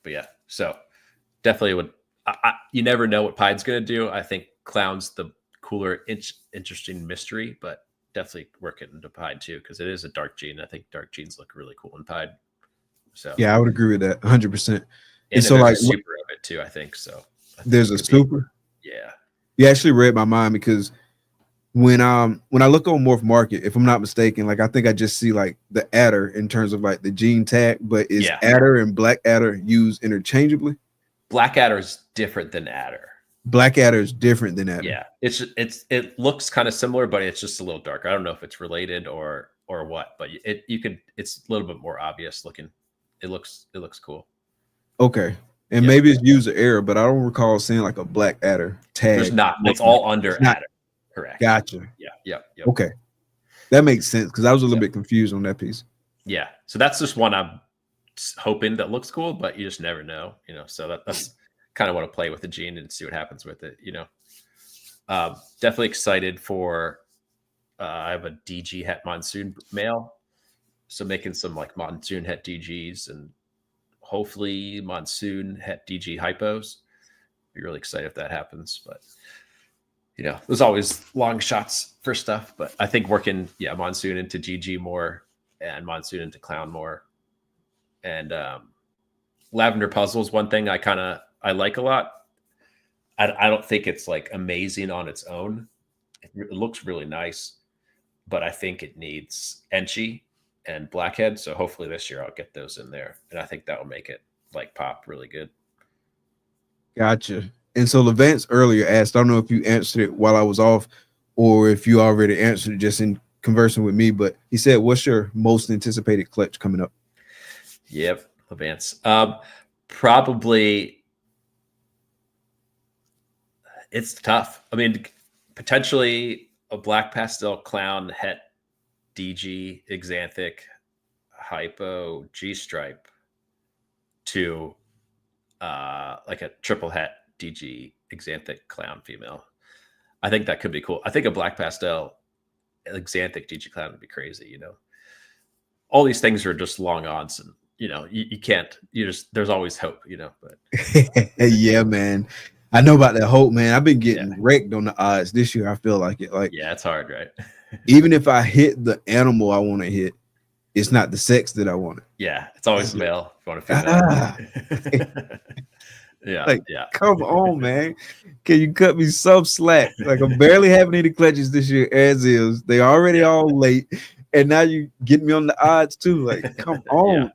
But yeah, so definitely would. You never know what pied's going to do. I think clown's the cooler, interesting mystery, but definitely work it into pied too because it is a dark gene. I think dark genes look really cool in pied. So yeah, I would agree with that 100%. And so like super of it too. I think so. There's a super. Yeah. You actually read my mind because when I look on Morph Market, if I'm not mistaken, like I think I just see like the adder in terms of like the gene tag, but is adder and black adder used interchangeably? Black adder is different than adder. Black adder is different than adder. Yeah, it looks kind of similar, but it's just a little darker. I don't know if it's related or what, but it's a little bit more obvious looking. It looks cool. Okay. And maybe it's user error, but I don't recall seeing like a black adder tag. There's not. It's all under adder. Correct. Gotcha. Yeah. Okay. That makes sense because I was a little bit confused on that piece. Yeah. So that's just one I'm hoping that looks cool, but you just never know, So that's kind of want to play with the gene and see what happens with it, Definitely excited for I have a DG het monsoon male. So making some like monsoon het DGs and hopefully monsoon het DG hypos. Be really excited if that happens, but there's always long shots for stuff, but I think working, monsoon into GG more and monsoon into clown more. And lavender puzzle is one thing I like a lot. I don't think it's like amazing on its own. It looks really nice, but I think it needs Enchi and Blackhead. So hopefully this year I'll get those in there. And I think that will make it like pop really good. Gotcha. And so Levance earlier asked, I don't know if you answered it while I was off or if you already answered it just in conversing with me, but he said, what's your most anticipated clutch coming up? Yep, Levance. Probably it's tough. I mean, potentially a black pastel clown het DG Xanthic hypo G stripe to like a triple het DG Xanthic clown female. I think that could be cool. I think a black pastel Xanthic DG clown would be crazy, All these things are just long odds and you can't, there's always hope, but yeah, man. I know about that hope, man. I've been getting wrecked on the odds this year. I feel like it. Like, yeah, it's hard, right? Even if I hit the animal I want to hit, it's not the sex that I wanted. Yeah, it's always male. If you want to figure yeah. Come on, man. Can you cut me some slack? Like I'm barely having any clutches this year as is. They already all late. And now you get me on the odds too. Like, come on.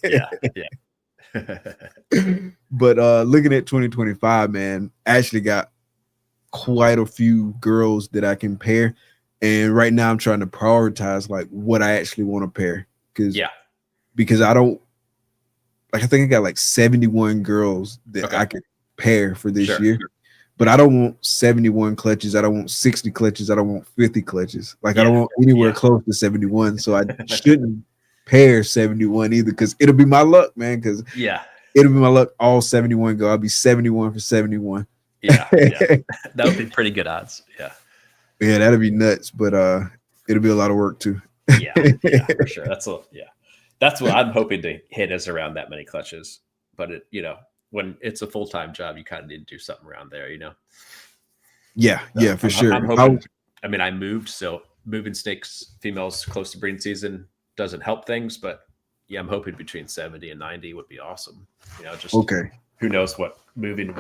Yeah. But looking at 2025, man, actually got quite a few girls that I can pair. And right now I'm trying to prioritize like what I actually want to pair. Because I don't like, I think I got like 71 girls that I could pair for this year. But I don't want 71 clutches. I don't want 60 clutches. I don't want 50 clutches. Like I don't want anywhere close to 71. So I shouldn't pair 71 either, because it'll be my luck, man. Because it'll be my luck. All 71 go. I'll be 71 for 71. That would be pretty good odds. Yeah, that'd be nuts. But it'll be a lot of work too. For sure. That's what I'm hoping to hit, is around that many clutches. But it, when it's a full-time job, you kind of need to do something around there, For sure. I'm hoping, I moved, so moving snakes females close to breeding season doesn't help things, but I'm hoping between 70 and 90 would be awesome. Who knows what moving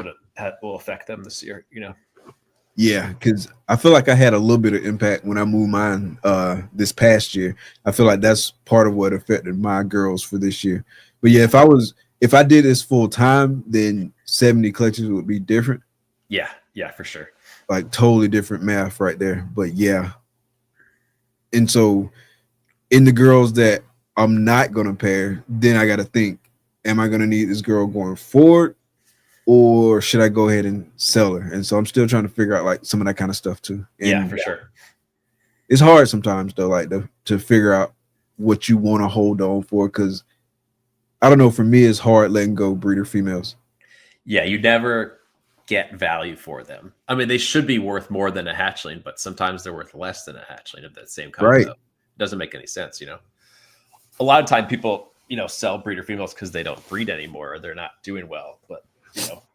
will affect them this year, Yeah, because I feel like I had a little bit of impact when I moved mine this past year. I feel like that's part of what affected my girls for this year. But yeah, if I did this full time, then 70 clutches would be different. Yeah, for sure. Like totally different math right there. But yeah. And so in the girls that I'm not gonna pair, then I gotta think, am I gonna need this girl going forward? Or should I go ahead and sell her? And so I'm still trying to figure out like some of that kind of stuff too. And for sure. It's hard sometimes though, like to figure out what you want to hold on for, because I don't know, for me it's hard letting go breeder females. Yeah, you never get value for them. I mean, they should be worth more than a hatchling, but sometimes they're worth less than a hatchling of that same concept. Right. It doesn't make any sense, A lot of time people, sell breeder females because they don't breed anymore or they're not doing well. But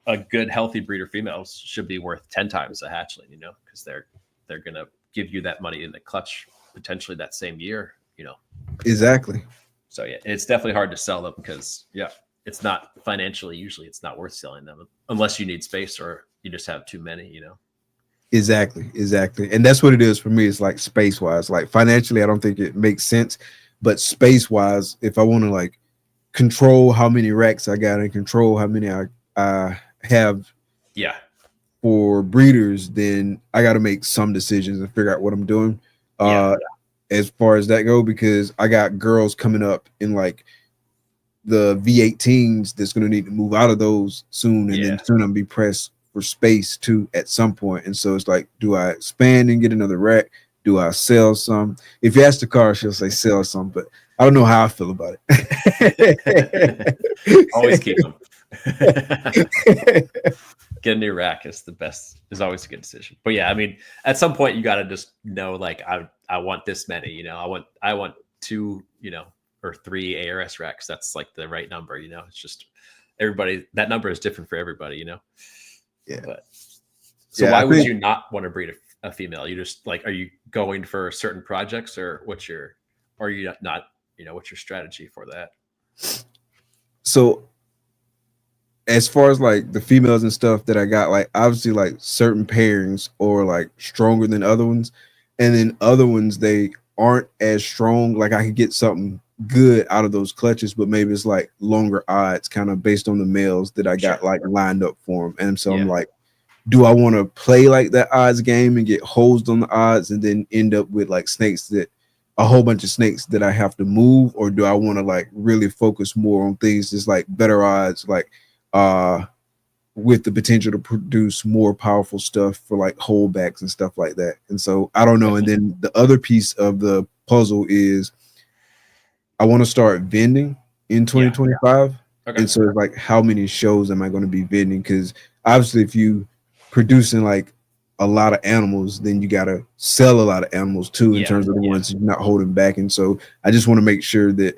a good healthy breeder females should be worth 10 times a hatchling, because they're gonna give you that money in the clutch potentially that same year, Exactly. So yeah, it's definitely hard to sell them because it's not financially, usually it's not worth selling them unless you need space or you just have too many, Exactly. And that's what it is for me. It's like space wise, like financially, I don't think it makes sense, but space wise, if I want to like control how many racks I got and control how many I have for breeders, then I got to make some decisions and figure out what I'm doing. As far as that go, because I got girls coming up in like the V18s that's going to need to move out of those soon, and then soon I'm be pressed for space too at some point. And so it's like, do I expand and get another rack? Do I sell some? If you ask the car, she'll say sell some, but I don't know how I feel about it. Always keep them. Get a new rack is the best, is always a good decision. But yeah, I mean, at some point you got to just know, like, I want this many, I want 2, or 3 ARS racks. That's like the right number, it's just everybody, that number is different for everybody, Yeah. But so why would you not want to breed a female? You just like, are you going for certain projects, or what's your strategy for that? So as far as like the females and stuff that I got, like obviously like certain pairings or like stronger than other ones, and then other ones they aren't as strong. Like I could get something good out of those clutches, but maybe it's like longer odds, kind of based on the males that I got like lined up for them. And so I'm like, do I want to play like that odds game and get hosed on the odds and then end up with like snakes that a whole bunch of snakes that I have to move, or do I want to like really focus more on things that's like better odds, like with the potential to produce more powerful stuff for like holdbacks and stuff like that? And so I don't know. And then the other piece of the puzzle is I want to start vending in 2025. Okay. And so like, how many shows am I going to be vending? Because obviously if you producing like a lot of animals, then you got to sell a lot of animals too, in terms of the ones you're not holding back. And so I just want to make sure that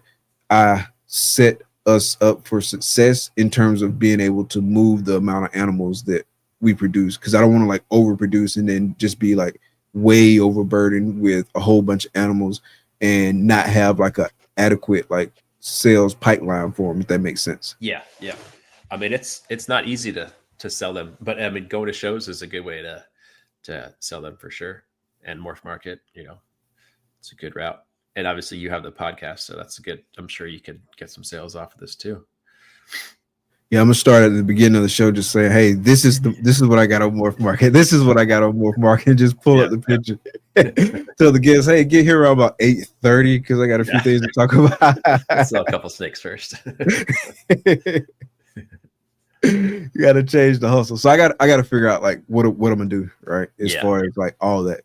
I set us up for success in terms of being able to move the amount of animals that we produce, because I don't want to like overproduce and then just be like way overburdened with a whole bunch of animals and not have like a adequate like sales pipeline for them, if that makes sense. Yeah. I mean, it's not easy to sell them, but I mean, going to shows is a good way to sell them for sure. And Morph Market, it's a good route. And obviously you have the podcast, so that's good. I'm sure you could get some sales off of this too. Yeah, I'm gonna start at the beginning of the show, just saying, "Hey, this is what I got on Morph Market. This is what I got on Morph Market." And just pull up the picture. Tell the guests, "Hey, get here around about 8:30 because I got a few things to talk about." Let's sell a couple snakes first. You got to change the hustle. So I got to figure out like what I'm gonna do, right? As far as like all that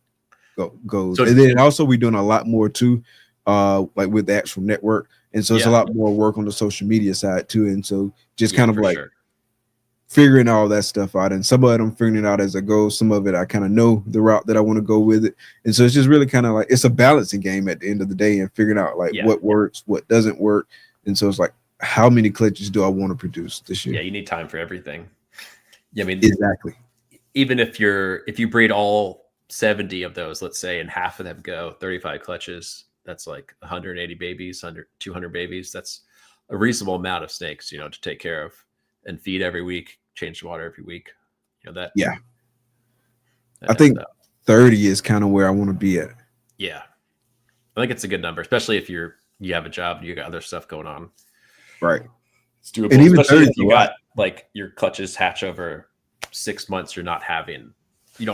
goes, So, and then also we're doing a lot more too, like with the actual network, and so it's a lot more work on the social media side too, and so just kind of like figuring all that stuff out. And some of it I'm figuring it out as I go. Some of it I kind of know the route that I want to go with it, and so it's just really kind of like it's a balancing game at the end of the day, and figuring out like what works, what doesn't work, and so it's like, how many clutches do I want to produce this year? Yeah, you need time for everything. Yeah, I mean, exactly. Even if you breed all 70 of those, let's say, and half of them go 35 clutches, that's like 180 babies, 200 babies. That's a reasonable amount of snakes, to take care of and feed every week, change the water every week. That. Yeah. I think 30 is kind of where I want to be at. Yeah. I think it's a good number, especially if you have a job, you got other stuff going on. Right. It's doable. And even especially if you got like your clutches hatch over 6 months, you don't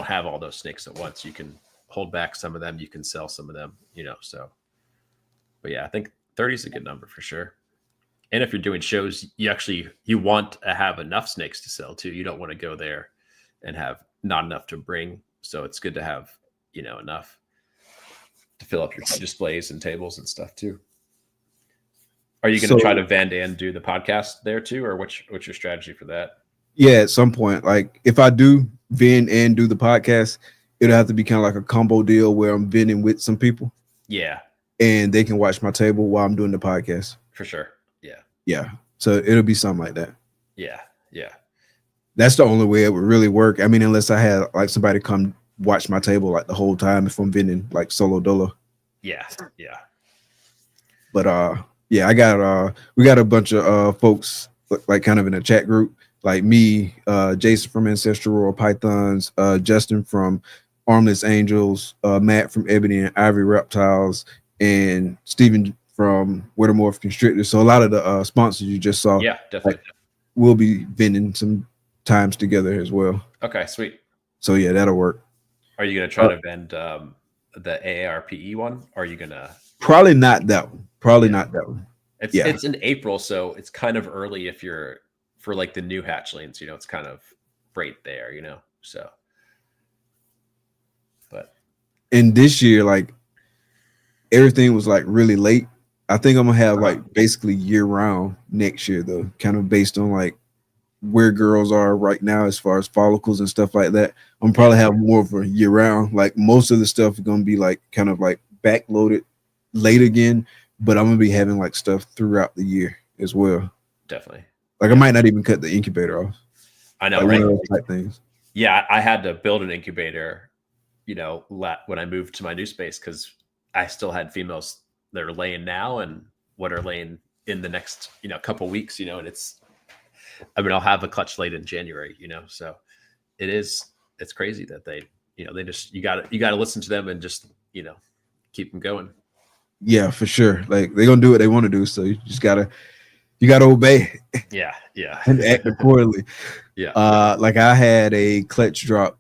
have all those snakes at once. You can hold back some of them, you can sell some of them, so. But yeah, I think 30 is a good number for sure. And if you're doing shows, you want to have enough snakes to sell too. You don't want to go there and have not enough to bring. So it's good to have, enough to fill up your displays and tables and stuff too. Are you going to try to vend and do the podcast there too? Or what's your strategy for that? Yeah, at some point, like if I do vend and do the podcast, it'll have to be kind of like a combo deal where I'm vending with some people. Yeah. And they can watch my table while I'm doing the podcast. For sure. Yeah. Yeah. So it'll be something like that. Yeah. Yeah. That's the only way it would really work. I mean, unless I had like somebody come watch my table like the whole time if I'm vending like solo dolo. Yeah. Yeah. But yeah, we got a bunch of folks like kind of in a chat group, like me, Jason from Ancestral Royal Pythons, Justin from Armless Angels, Matt from Ebony and Ivory Reptiles, and Steven from Wettermorph Constrictors. So a lot of the sponsors you just saw, yeah, definitely, we'll be vending some times together as well. Okay, sweet. So yeah, that'll work. Are you gonna try to vend the AARPE one? Or are you gonna probably not that one? Probably not that one. It's in April, so it's kind of early if you're for like the new hatchlings. It's kind of right there. So. But in this year, like everything was like really late. I think I'm gonna have like basically year round next year though, kind of based on like where girls are right now as far as follicles and stuff like that. I'm probably have more of a year round. Like most of the stuff is gonna be like kind of like backloaded late again, but I'm gonna be having like stuff throughout the year as well. Definitely. Like I might not even cut the incubator off. I know, like right? One of those type things. Yeah, I had to build an incubator, when I moved to my new space because I still had females that are laying now and what are laying in the next, couple weeks, and I'll have a clutch late in January, so it's crazy that they just, you gotta listen to them and just, keep them going. Yeah, for sure. Like they're gonna do what they want to do. So you just gotta obey. Yeah. Yeah. And act accordingly. Yeah. Like I had a clutch drop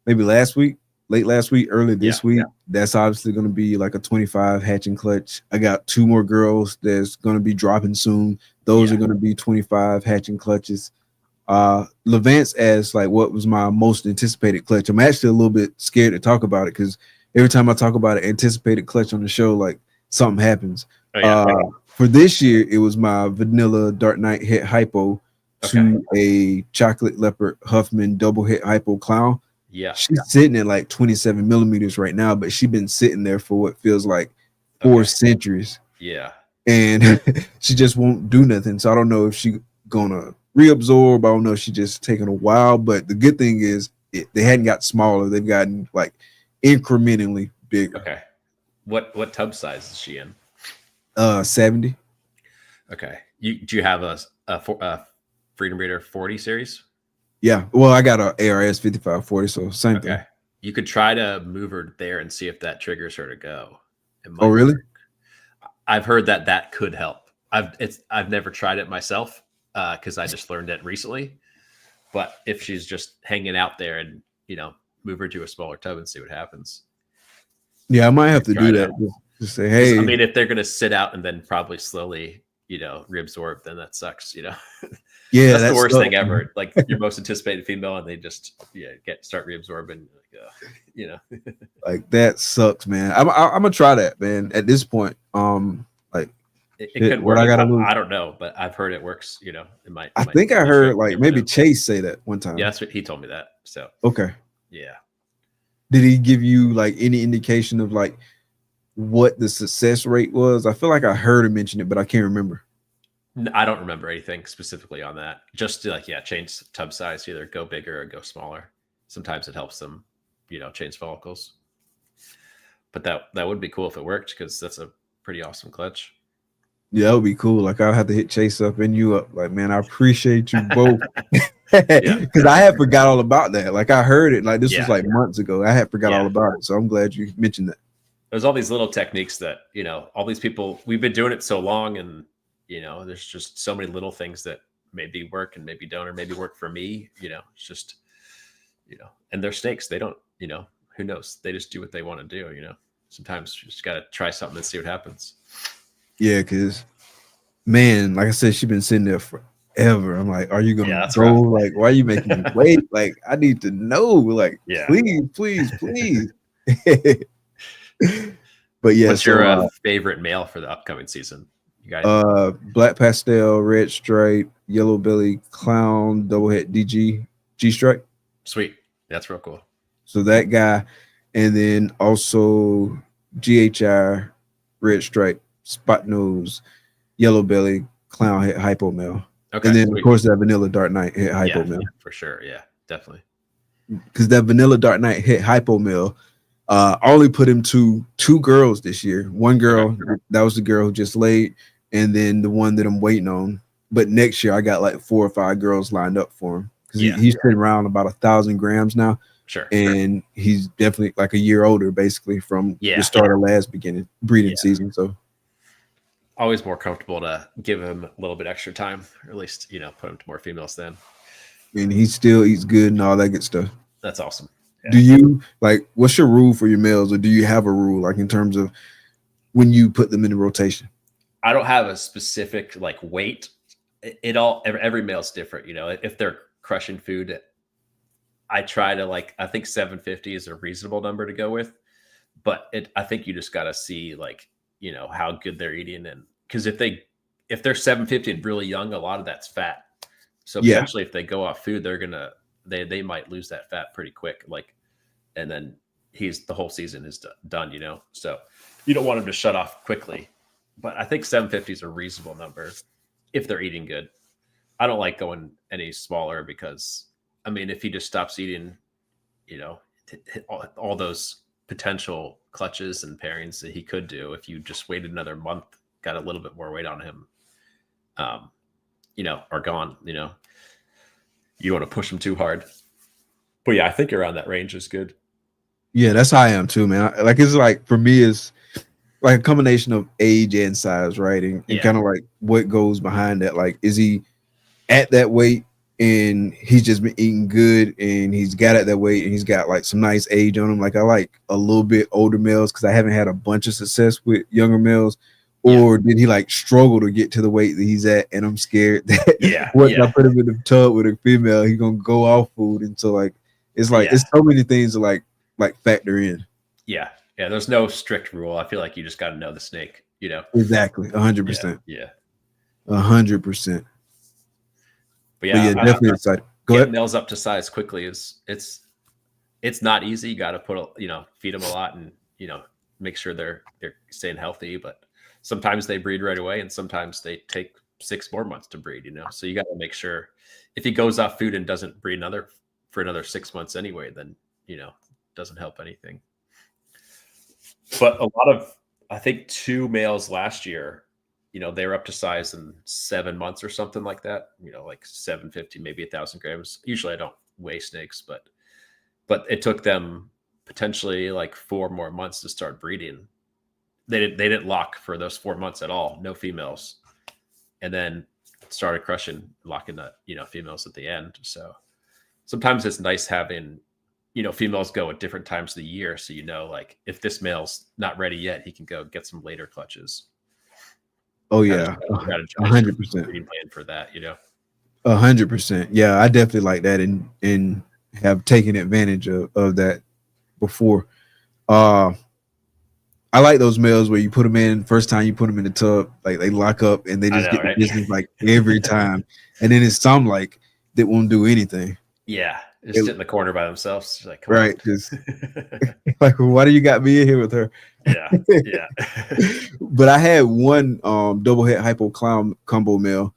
maybe late last week, early this week. Yeah. That's obviously going to be like a 25 hatching clutch. I got 2 more girls that's going to be dropping soon. Those are going to be 25 hatching clutches. Levance asked like what was my most anticipated clutch. I'm actually a little bit scared to talk about it because every time I talk about an anticipated clutch on the show, like something happens. Oh, yeah. For this year, it was my vanilla Dark Knight hit hypo to a chocolate leopard Huffman double hit hypo clown. Yeah, she's sitting at like 27 millimeters right now, but she's been sitting there for what feels like 4 centuries. Yeah, and she just won't do nothing. So I don't know if she's gonna reabsorb. I don't know if she's just taking a while. But the good thing is they hadn't got smaller; they've gotten like incrementally bigger. Okay, what tub size is she in? 70. Okay, do you have a Freedom Breeder 40 series? Yeah, well, I got a ARS 5540, so same thing. You could try to move her there and see if that triggers her to go. Oh, really? I've heard that could help. I've never tried it myself, because I just learned it recently. But if she's just hanging out there and, move her to a smaller tub and see what happens. Yeah, I might have to Try do it that. out. Just say, hey. I mean, if they're going to sit out and then probably slowly, reabsorb, then that sucks, Yeah, that's the worst thing man. ever. Like your most anticipated female and they just, start reabsorbing, Like that sucks, man. I'm gonna try that, man. At this point, like it could work. what I gotta lose. I don't know, but I've heard it works, it might. I think I heard like Never maybe know. Chase say that one time. Yeah, that's what he told me that. So Okay. yeah. Did he give you like any indication of like what the success rate was? I feel like I heard him mention it, but I can't remember. I don't remember anything specifically on that. Just to change tub size, either go bigger or go smaller. Sometimes it helps them, change follicles. But that would be cool if it worked, because that's a pretty awesome clutch. Yeah, that would be cool. Like I'll have to hit Chase up and you up. Like, man, I appreciate you both. Because I had forgot all about that. Like I heard it. Like this was like months ago. I had forgot all about it. So I'm glad you mentioned that. There's all these little techniques that, all these people, we've been doing it so long, and there's just so many little things that maybe work and maybe don't, or maybe work for me. It's just, and they're snakes. They don't, who knows? They just do what they want to do. Sometimes you just got to try something and see what happens. Yeah, because man, like I said, she's been sitting there forever. I'm like, are you gonna go? Rough. Like, why are you making me wait? Like, I need to know. Like, please. But yeah, what's your favorite male for the upcoming season? You guys, black pastel, red stripe, yellow belly, clown, double head, DG, G stripe. Sweet, that's real cool. So that guy, and then also GHI, red stripe, spot nose, yellow belly, clown head, hypo male. Okay, and then of course that vanilla dark knight hit hypo male. For sure, yeah, definitely. Because that vanilla dark knight hit hypo male. I only put him to 2 girls this year. One girl, that was the girl who just laid, and then the one that I'm waiting on. But next year I got like 4 or 5 girls lined up for him, because he's been around about 1,000 grams now. Sure. And he's definitely like a year older, basically, from the start of last breeding season. So always more comfortable to give him a little bit extra time, or at least, put him to more females then. And he still eats good and all that good stuff. That's awesome. Yeah. Do you what's your rule for your males, or do you have a rule like in terms of when you put them in the rotation? I don't have a specific weight. Every male's different. If they're crushing food, I try to I think 750 is a reasonable number to go with, but I think you just got to see how good they're eating, and because if they're 750 and really young, a lot of that's fat. So potentially if they go off food, they might lose that fat pretty quick. And then the whole season is done, so you don't want them to shut off quickly. But I think 750 is a reasonable number if they're eating good. I don't like going any smaller, because I mean, if he just stops eating, all those potential clutches and pairings that he could do, if you just waited another month, got a little bit more weight on him, are gone. You don't want to push him too hard. But yeah, I think around that range is good. Yeah, that's how I am too, man. It's for me, it's like a combination of age and size, right? And kind of what goes behind that. Like, is he at that weight and he's just been eating good and he's got at that weight and he's got some nice age on him? Like, I like a little bit older males because I haven't had a bunch of success with younger males. Or did he struggle to get to the weight that he's at? And I'm scared that once I put him in the tub with a female, he's gonna go off food. And so it's so many things to factor in. Yeah. There's no strict rule. I feel like you just got to know the snake. Exactly, 100%. Yeah, 100%. But yeah, definitely excited. Go ahead. Nails up to size quickly it's not easy. You got to feed them a lot and make sure they're staying healthy. But sometimes they breed right away, and sometimes they take 6 more months to breed. So you got to make sure if he goes off food and doesn't breed for another 6 months anyway, then doesn't help anything. But a lot of, I think 2 males last year, they were up to size in 7 months or something like that. 750, maybe 1,000 grams. Usually I don't weigh snakes, but it took them potentially 4 more months to start breeding. They didn't lock for those 4 months at all. No females. And then started crushing, locking the, females at the end. So sometimes it's nice having, females go at different times of the year. So, like if this male's not ready yet, he can go get some later clutches. Oh yeah, 100%. Breeding plan for that, 100%. Yeah, I definitely like that and have taken advantage of that before. I like those males where you put them in first time you put them in the tub, like they lock up and they just get the business like every time. And then it's some like that won't do anything. Yeah, just sit in the corner by themselves. Just like, right, just like, why do you got me in here with her? Yeah. But I had one double head hypo clown combo male.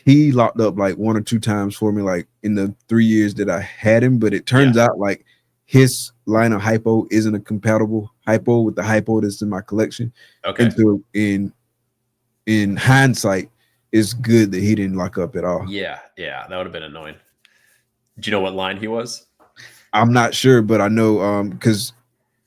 He locked up like 1 or 2 times for me, like in the 3 years that I had him. But it turns out like his line of hypo isn't a compatible hypo with the hypo that's in my collection. Okay. And so in hindsight, it's good that he didn't lock up at all. Yeah, that would have been annoying. Do you know what line he was? I'm not sure, but I know because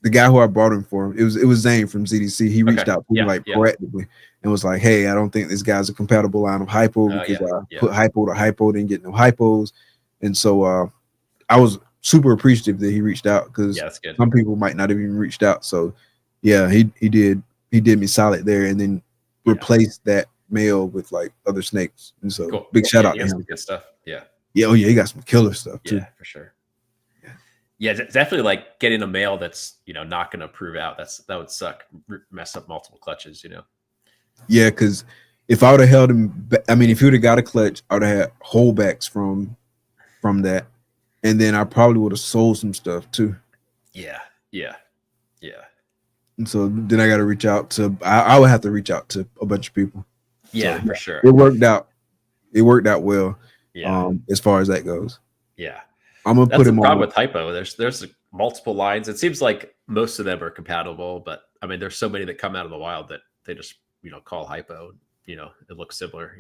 the guy who I brought him for, it was Zane from ZDC. He reached out to me like proactively and was like, "Hey, I don't think this guy's a compatible line of hypo because I put hypo to hypo, didn't get no hypos." And so I was super appreciative that he reached out because some people might not have even reached out. So yeah, he did me solid there, and then replaced that male with like other snakes. And so big shout out to him. Good stuff. Yeah. Yeah. Oh yeah, he got some killer stuff too. Yeah, for sure. Yeah, definitely like getting a male that's, not going to prove out. That would suck. Mess up multiple clutches, Yeah, because if I would have held him, if he would have got a clutch, I would have had holdbacks from that. And then I probably would have sold some stuff too. Yeah. And so then I got to reach out to, I would have to reach out to a bunch of people. Yeah, so, for sure. It worked out. It worked out well. Yeah. As far as that goes. Yeah. I'm gonna put him on. Problem with hypo. There's multiple lines. It seems like most of them are compatible, but there's so many that come out of the wild that they just call hypo. It looks similar.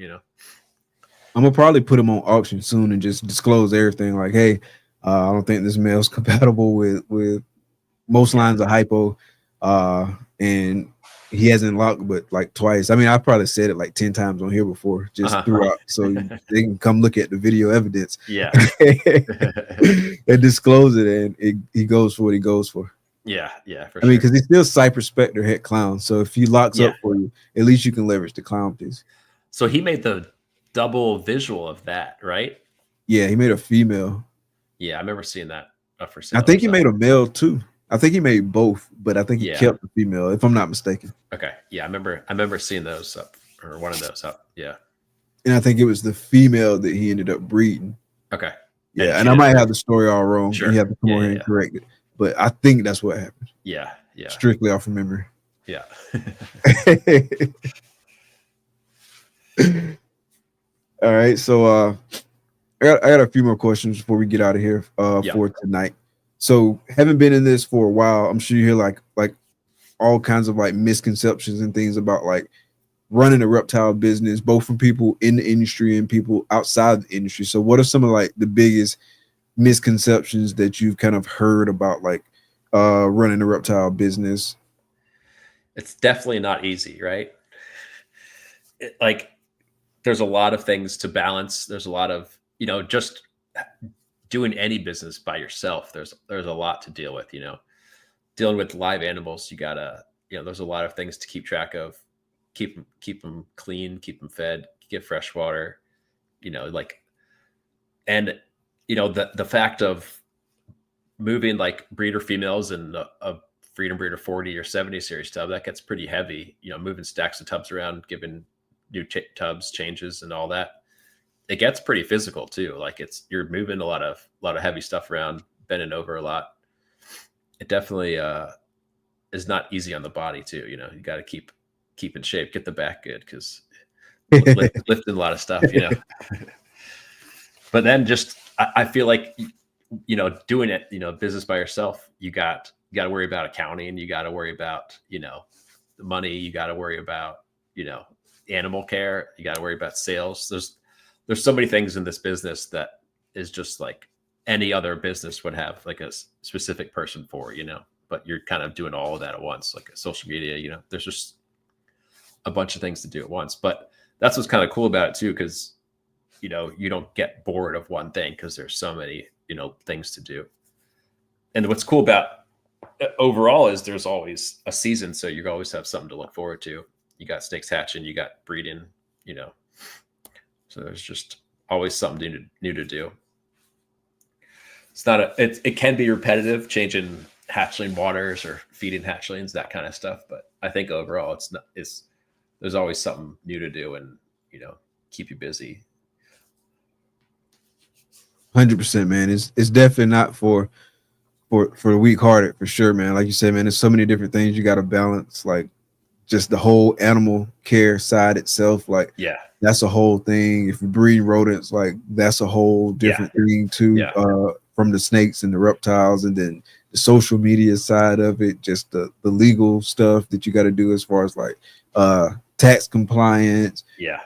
I'm gonna probably put him on auction soon and just disclose everything. Like, hey, I don't think this male's compatible with most lines of hypo, and he hasn't locked but like twice. I probably said it like 10 times on here before, just throughout, so they can come look at the video evidence. Yeah. And disclose it, and he goes for what he goes for. Yeah, for sure. Because he's still Cypress Spectre head clown, so if he locks up for you, at least you can leverage the clown piece. So he made the double visual of that, right? Yeah, he made a female. Yeah, I remember seeing that for sale. I think he made a male too. I think he made both, but I think he kept the female, if I'm not mistaken. Okay. Yeah, I remember seeing those up, or one of those up. Yeah. And I think it was the female that he ended up breeding. Okay. Yeah, and I might have the story all wrong. Sure. You have to come on here and correct it. But I think that's what happened. Yeah. Strictly off of memory. Yeah. All right. So I got a few more questions before we get out of here for tonight. So having been in this for a while, I'm sure you hear like all kinds of like misconceptions and things about like running a reptile business, both from people in the industry and people outside the industry. So what are some of like the biggest misconceptions that you've kind of heard about like running a reptile business? It's definitely not easy, right? There's a lot of things to balance. There's a lot of, just doing any business by yourself. There's a lot to deal with, dealing with live animals. You gotta, there's a lot of things to keep track of, keep them clean, keep them fed, get fresh water, and the fact of moving like breeder females in a Freedom Breeder 40 or 70 series tub, that gets pretty heavy, moving stacks of tubs around, giving new tubs changes and all that. It gets pretty physical too. Like you're moving a lot of heavy stuff around, bending over a lot. It definitely is not easy on the body too. You got to keep in shape, get the back good, because lifting a lot of stuff, But then just I feel like doing it, business by yourself, you got to worry about accounting, you got to worry about the money, you got to worry about animal care, you got to worry about sales. There's so many things in this business that is just like any other business would have like a specific person for, but you're kind of doing all of that at once, like social media, there's just a bunch of things to do at once. But that's what's kind of cool about it too, because you know, you don't get bored of one thing because there's so many, you know, things to do. And what's cool about overall is there's always a season, so you always have something to look forward to. You got snakes hatching, you got breeding, you know, so there's just always something new to do. It's not it can be repetitive, changing hatchling waters or feeding hatchlings, that kind of stuff, but I think overall it's there's always something new to do and, you know, keep you busy. 100%, man. It's definitely not for the weak hearted, for sure, man. Like you said, man, there's so many different things you got to balance, like just the whole animal care side itself. Like, Yeah, that's a whole thing. If you breed rodents, like that's a whole different thing too. Yeah. From the snakes and the reptiles, and then the social media side of it, just the legal stuff that you got to do as far as like tax compliance. Yeah,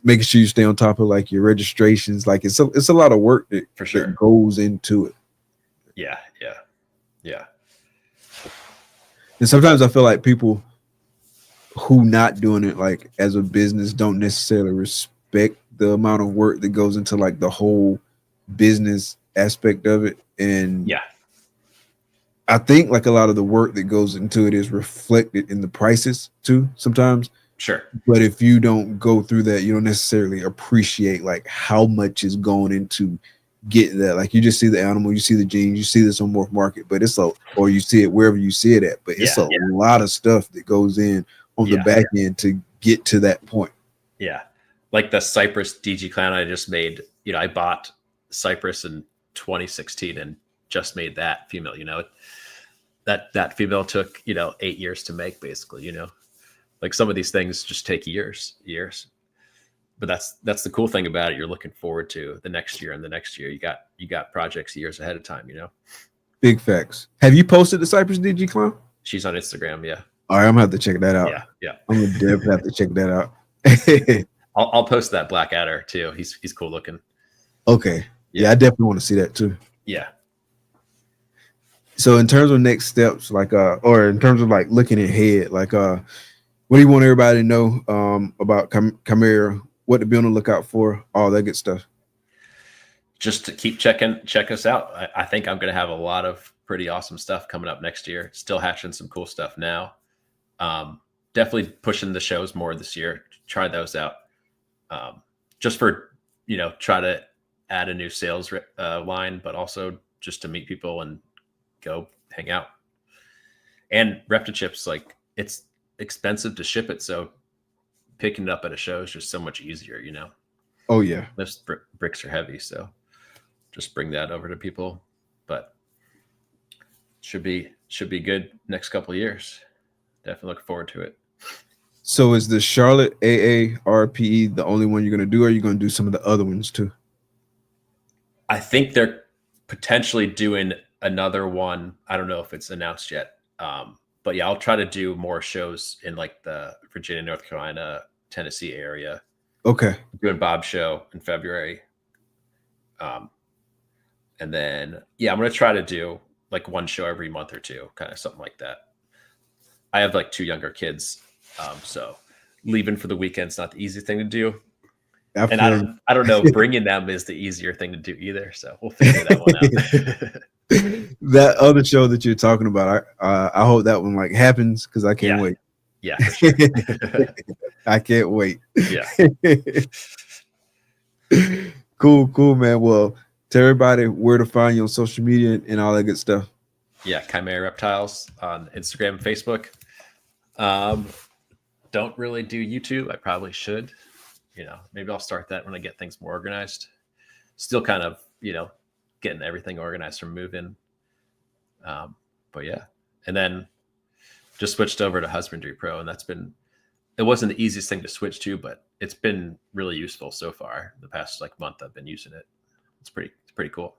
making sure you stay on top of like your registrations. Like it's a lot of work that for sure that goes into it. Yeah. And sometimes I feel like people who not doing it like as a business don't necessarily respect the amount of work that goes into like the whole business aspect of it. And Yeah, I think like a lot of the work that goes into it is reflected in the prices too sometimes. sure. But if you don't go through that, you don't necessarily appreciate like how much is going into getting that. Like you just see the animal, you see the genes, you see this on Morph Market, but or you see it wherever you see it at. But it's a lot of stuff that goes in on the back end to get to that point. Yeah. Like the Cypress DG clown I just made, you know, I bought Cypress in 2016 and just made that female, you know, that female took, you know, 8 years to make basically, you know, like some of these things just take years, but that's the cool thing about it. You're looking forward to the next year and the next year. You got projects years ahead of time, you know. Big facts. Have you posted the Cypress DG clown? She's on Instagram. Yeah. All right, I'm gonna have to check that out. Yeah. I'm gonna definitely have to check that out. I'll post that black adder too. He's cool looking. Okay. Yeah, I definitely want to see that too. Yeah. So in terms of next steps, like or in terms of like looking ahead, like what do you want everybody to know about Chimera, what to be on the lookout for, all that good stuff? Just to check us out. I think I'm gonna have a lot of pretty awesome stuff coming up next year. Still hatching some cool stuff now. Definitely pushing the shows more this year. Try those out. Just for, you know, try to add a new sales line, but also just to meet people and go hang out. And Reptichips, like it's expensive to ship it, so picking it up at a show is just so much easier, you know. Oh yeah, those bricks are heavy, so just bring that over to people. But should be good next couple of years. Definitely look forward to it. So is the Charlotte AARPE the only one you're going to do, or are you going to do some of the other ones too? I think they're potentially doing another one. I don't know if it's announced yet. But yeah, I'll try to do more shows in like the Virginia, North Carolina, Tennessee area. Okay. I'm doing Bob's show in February. And then, yeah, I'm going to try to do like one show every month or two, kind of something like that. I have like 2 younger kids. So leaving for the weekend's not the easy thing to do. And I don't know, bringing them is the easier thing to do either. So we'll figure that one out. That other show that you're talking about, I hope that one like happens, because I can't wait. Yeah, for sure. I can't wait. Yeah. Cool, man. Well, tell everybody where to find you on social media and all that good stuff. Yeah, Chimera Reptiles on Instagram and Facebook. Don't really do YouTube. I probably should. You know, maybe I'll start that when I get things more organized. Still kind of, you know, getting everything organized from moving. But yeah. And then just switched over to Husbandry Pro, and it wasn't the easiest thing to switch to, but it's been really useful so far. The past like month I've been using it. It's pretty cool.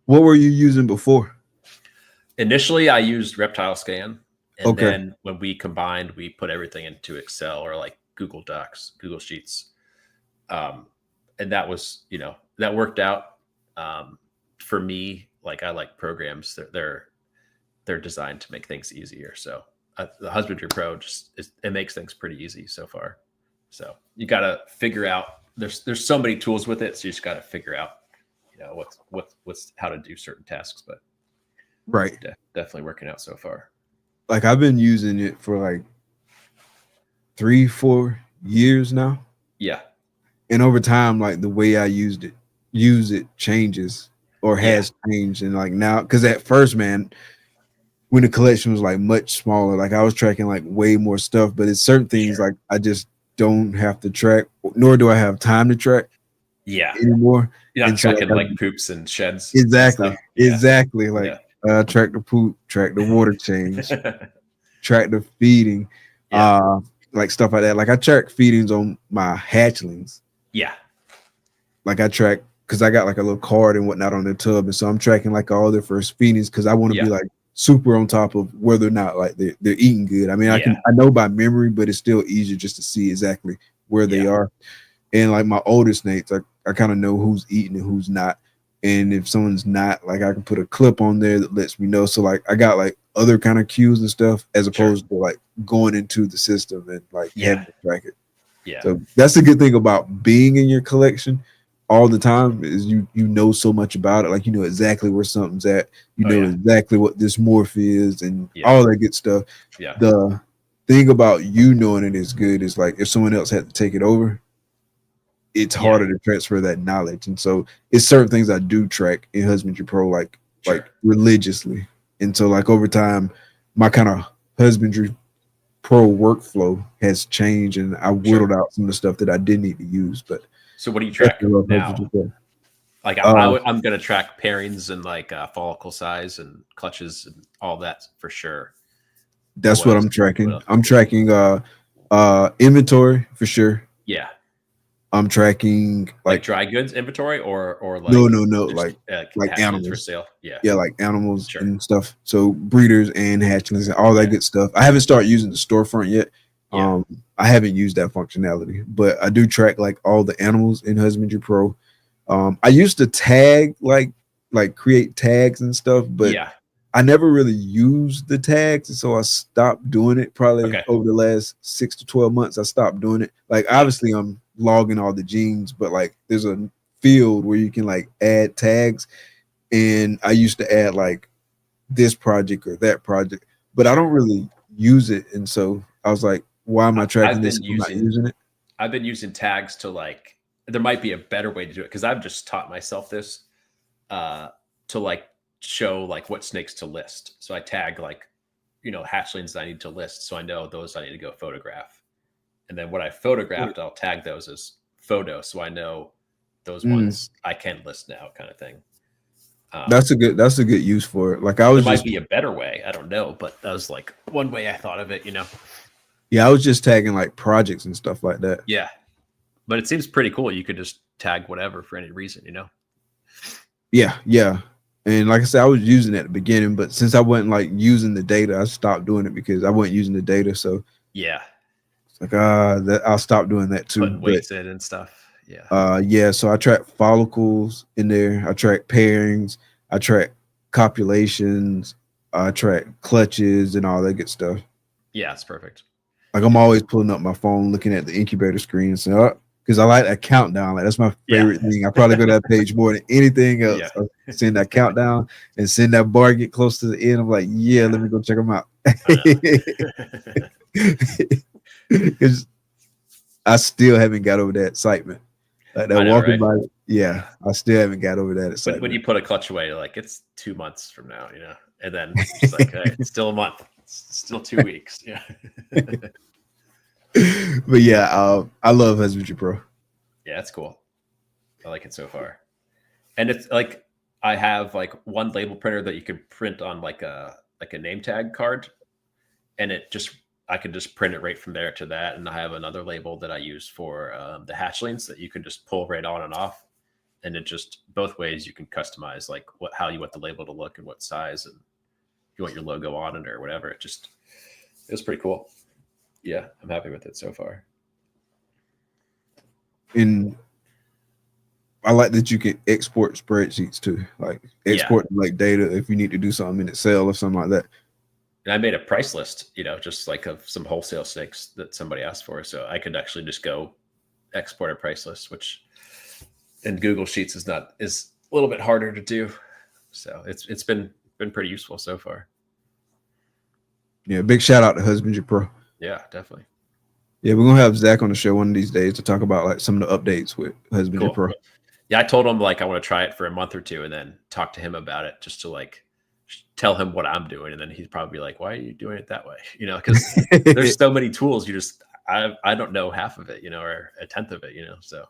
What were you using before? Initially I used Reptile Scan. And then when we combined, we put everything into Excel or like Google Docs, Google Sheets. And that was, you know, that worked out. For me, like I like programs. They're designed to make things easier. So the Husbandry Pro it makes things pretty easy so far. So you got to figure out. There's so many tools with it, so you just got to figure out, what's how to do certain tasks. But Right. definitely working out so far. Like I've been using it for like 3-4 years now. Yeah. And over time, like the way I use it changes or has changed. And like now, because at first, man, when the collection was like much smaller, like I was tracking like way more stuff, but it's certain things like I just don't have to track, nor do I have time to track anymore. You're not And so, tracking like poops and sheds. Exactly. And Exactly. Like track the poop, track the water change, track the feeding, like stuff like that. Like I track feedings on my hatchlings. Yeah. Like I track, because I got like a little card and whatnot on their tub, and so I'm tracking like all their first feedings because I want to be like super on top of whether or not like they're eating good. I mean, I know by memory, but it's still easier just to see exactly where they are. And like my older snakes, I kind of know who's eating and who's not. And if someone's not, like I can put a clip on there that lets me know. So like I got like other kind of cues and stuff as opposed to like going into the system and like having to track it. Yeah. So that's the good thing about being in your collection all the time is you know so much about it. Like you know exactly where something's at. You know exactly what this morph is and all that good stuff. Yeah. The thing about you knowing it is good is like if someone else had to take it over, it's harder to transfer that knowledge. And so it's certain things I do track in Husbandry Pro like religiously. And so like over time, my kind of Husbandry Pro workflow has changed and I whittled out some of the stuff that I didn't need to use. But so what do you track now? Like I'm going to track pairings and like follicle size and clutches and all that for sure. That's what I'm tracking. I'm tracking inventory for sure. Yeah. I'm tracking like dry goods inventory or like no like animals for sale. Yeah, like animals and stuff. So breeders and hatchlings and all that good stuff. I haven't started using the storefront yet. I haven't used that functionality, but I do track like all the animals in Husbandry Pro. I used to tag like create tags and stuff, but I never really used the tags, and so I stopped doing it. Probably over the last 6 to 12 months, I stopped doing it. Like obviously, I'm logging all the genes, but like there's a field where you can like add tags, and I used to add like this project or that project, but I don't really use it, and so I was like, why am I tracking this? I'm not using it. I've been using tags to like. There might be a better way to do it because I've just taught myself this to like show like what snakes to list. So I tag like, hatchlings that I need to list. So I know those I need to go photograph. And then what I photographed, I'll tag those as photos. So I know those ones I can list now kind of thing. That's a good use for it. Like there might be a better way. I don't know, but that was like one way I thought of it, Yeah. I was just tagging like projects and stuff like that. Yeah. But it seems pretty cool. You could just tag whatever for any reason, Yeah. And like I said, I was using it at the beginning, but since I wasn't like using the data, I stopped doing it because I wasn't using the data. So yeah, it's like I'll stop doing that too. Putting weights in and stuff. Yeah. So I track follicles in there. I track pairings. I track copulations. I track clutches and all that good stuff. Yeah, it's perfect. Like I'm always pulling up my phone, looking at the incubator screen and saying, because I like that countdown. Like that's my favorite thing. I probably go to that page more than anything else. I send that countdown and send that bar get close to the end. I'm like, let me go check them out. Because I still haven't got over that excitement. Like that walking by. Yeah, I still haven't got over that excitement. When you put a clutch away, like it's 2 months from now, and then it's like, hey, it's still a month. It's still 2 weeks. Yeah. But yeah, I love Husbandry Pro. Yeah, it's cool. I like it so far. And it's like I have like one label printer that you could print on like a name tag card, and I could just print it right from there to that. And I have another label that I use for the hatchlings that you can just pull right on and off. And it just both ways you can customize like how you want the label to look and what size, and if you want your logo on it or whatever. It was pretty cool. Yeah, I'm happy with it so far. And I like that you can export spreadsheets too, like export like data if you need to do something in Excel or something like that. And I made a price list, just like of some wholesale snakes that somebody asked for. So I could actually just go export a price list, which in Google Sheets is a little bit harder to do. So it's been pretty useful so far. Yeah, big shout out to Husbandry Pro. Yeah, definitely. Yeah, we're gonna have Zach on the show one of these days to talk about like some of the updates with Husbandry Pro. Yeah, I told him like I want to try it for a month or two and then talk to him about it, just to like tell him what I'm doing, and then he'd probably be like, "Why are you doing it that way?" Because there's so many tools. I don't know half of it, or a tenth of it, So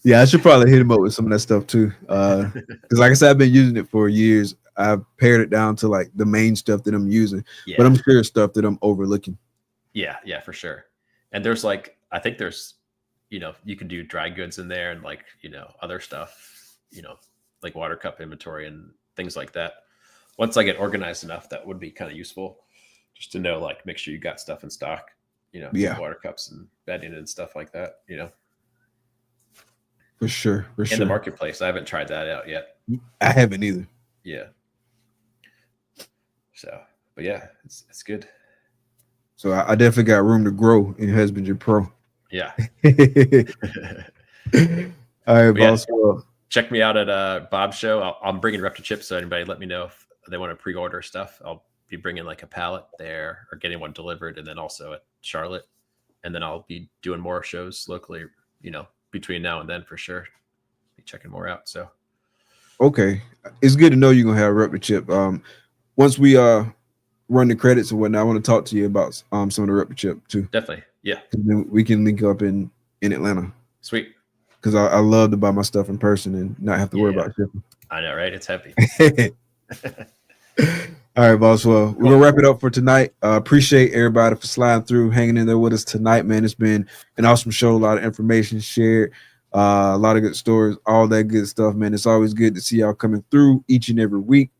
yeah, I should probably hit him up with some of that stuff too. Because like I said, I've been using it for years. I've pared it down to like the main stuff that I'm using, but I'm sure stuff that I'm overlooking. Yeah, for sure. And there's like, I think there's, you can do dry goods in there and like, other stuff, like water cup inventory and things like that. Once I get organized enough, that would be kind of useful just to know, like, make sure you got stuff in stock, water cups and bedding and stuff like that, For sure. In the marketplace. I haven't tried that out yet. I haven't either. Yeah. So, but yeah, it's good. So I definitely got room to grow in Husbandry Pro. Yeah. All right, boss. Check me out at Bob's show. I'm bringing Reptile chips, so anybody let me know if they want to pre-order stuff. I'll be bringing like a pallet there or getting one delivered, and then also at Charlotte. And then I'll be doing more shows locally, between now and then for sure. Be checking more out. So okay, it's good to know you're gonna have a Reptile chip. Once we run the credits and whatnot, I want to talk to you about some of the Reptile chip too. Definitely, yeah. Then we can link up in Atlanta. Sweet. Because I love to buy my stuff in person and not have to worry about shipping. I know, right? It's heavy. All right, boss. Well, we're gonna wrap it up for tonight. Appreciate everybody for sliding through, hanging in there with us tonight, man. It's been an awesome show. A lot of information shared, a lot of good stories, all that good stuff, man. It's always good to see y'all coming through each and every week.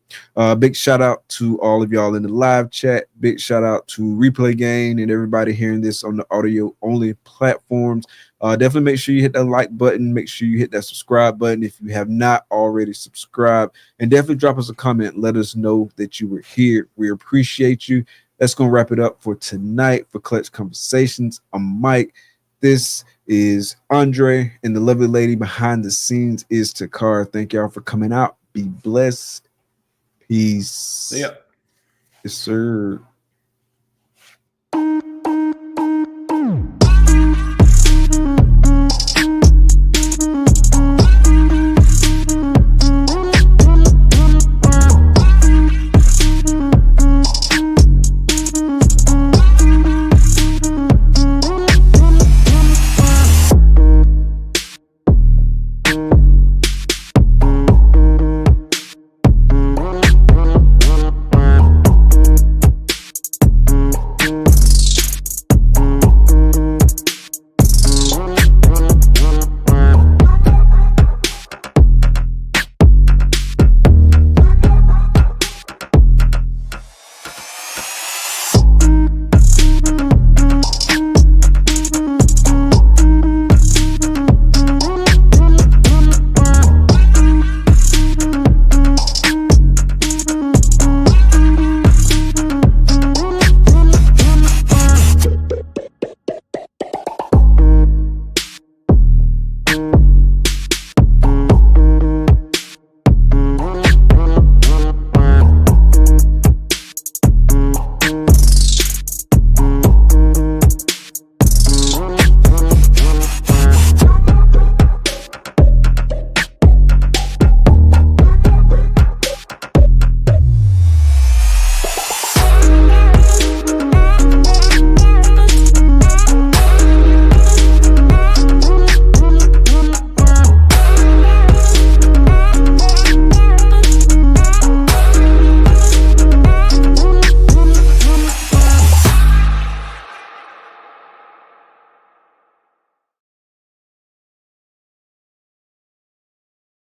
Big shout out to all of y'all in the live chat. Big shout out to Replay Gang and everybody hearing this on the audio only platforms. Definitely make sure you hit that like button. Make sure you hit that subscribe button if you have not already subscribed. And definitely drop us a comment. Let us know that you were here. We appreciate you. That's going to wrap it up for tonight for Clutch Conversations. I'm Mike. This is Andre. And the lovely lady behind the scenes is Takara. Thank y'all for coming out. Be blessed. Peace. See ya. Yes, sir.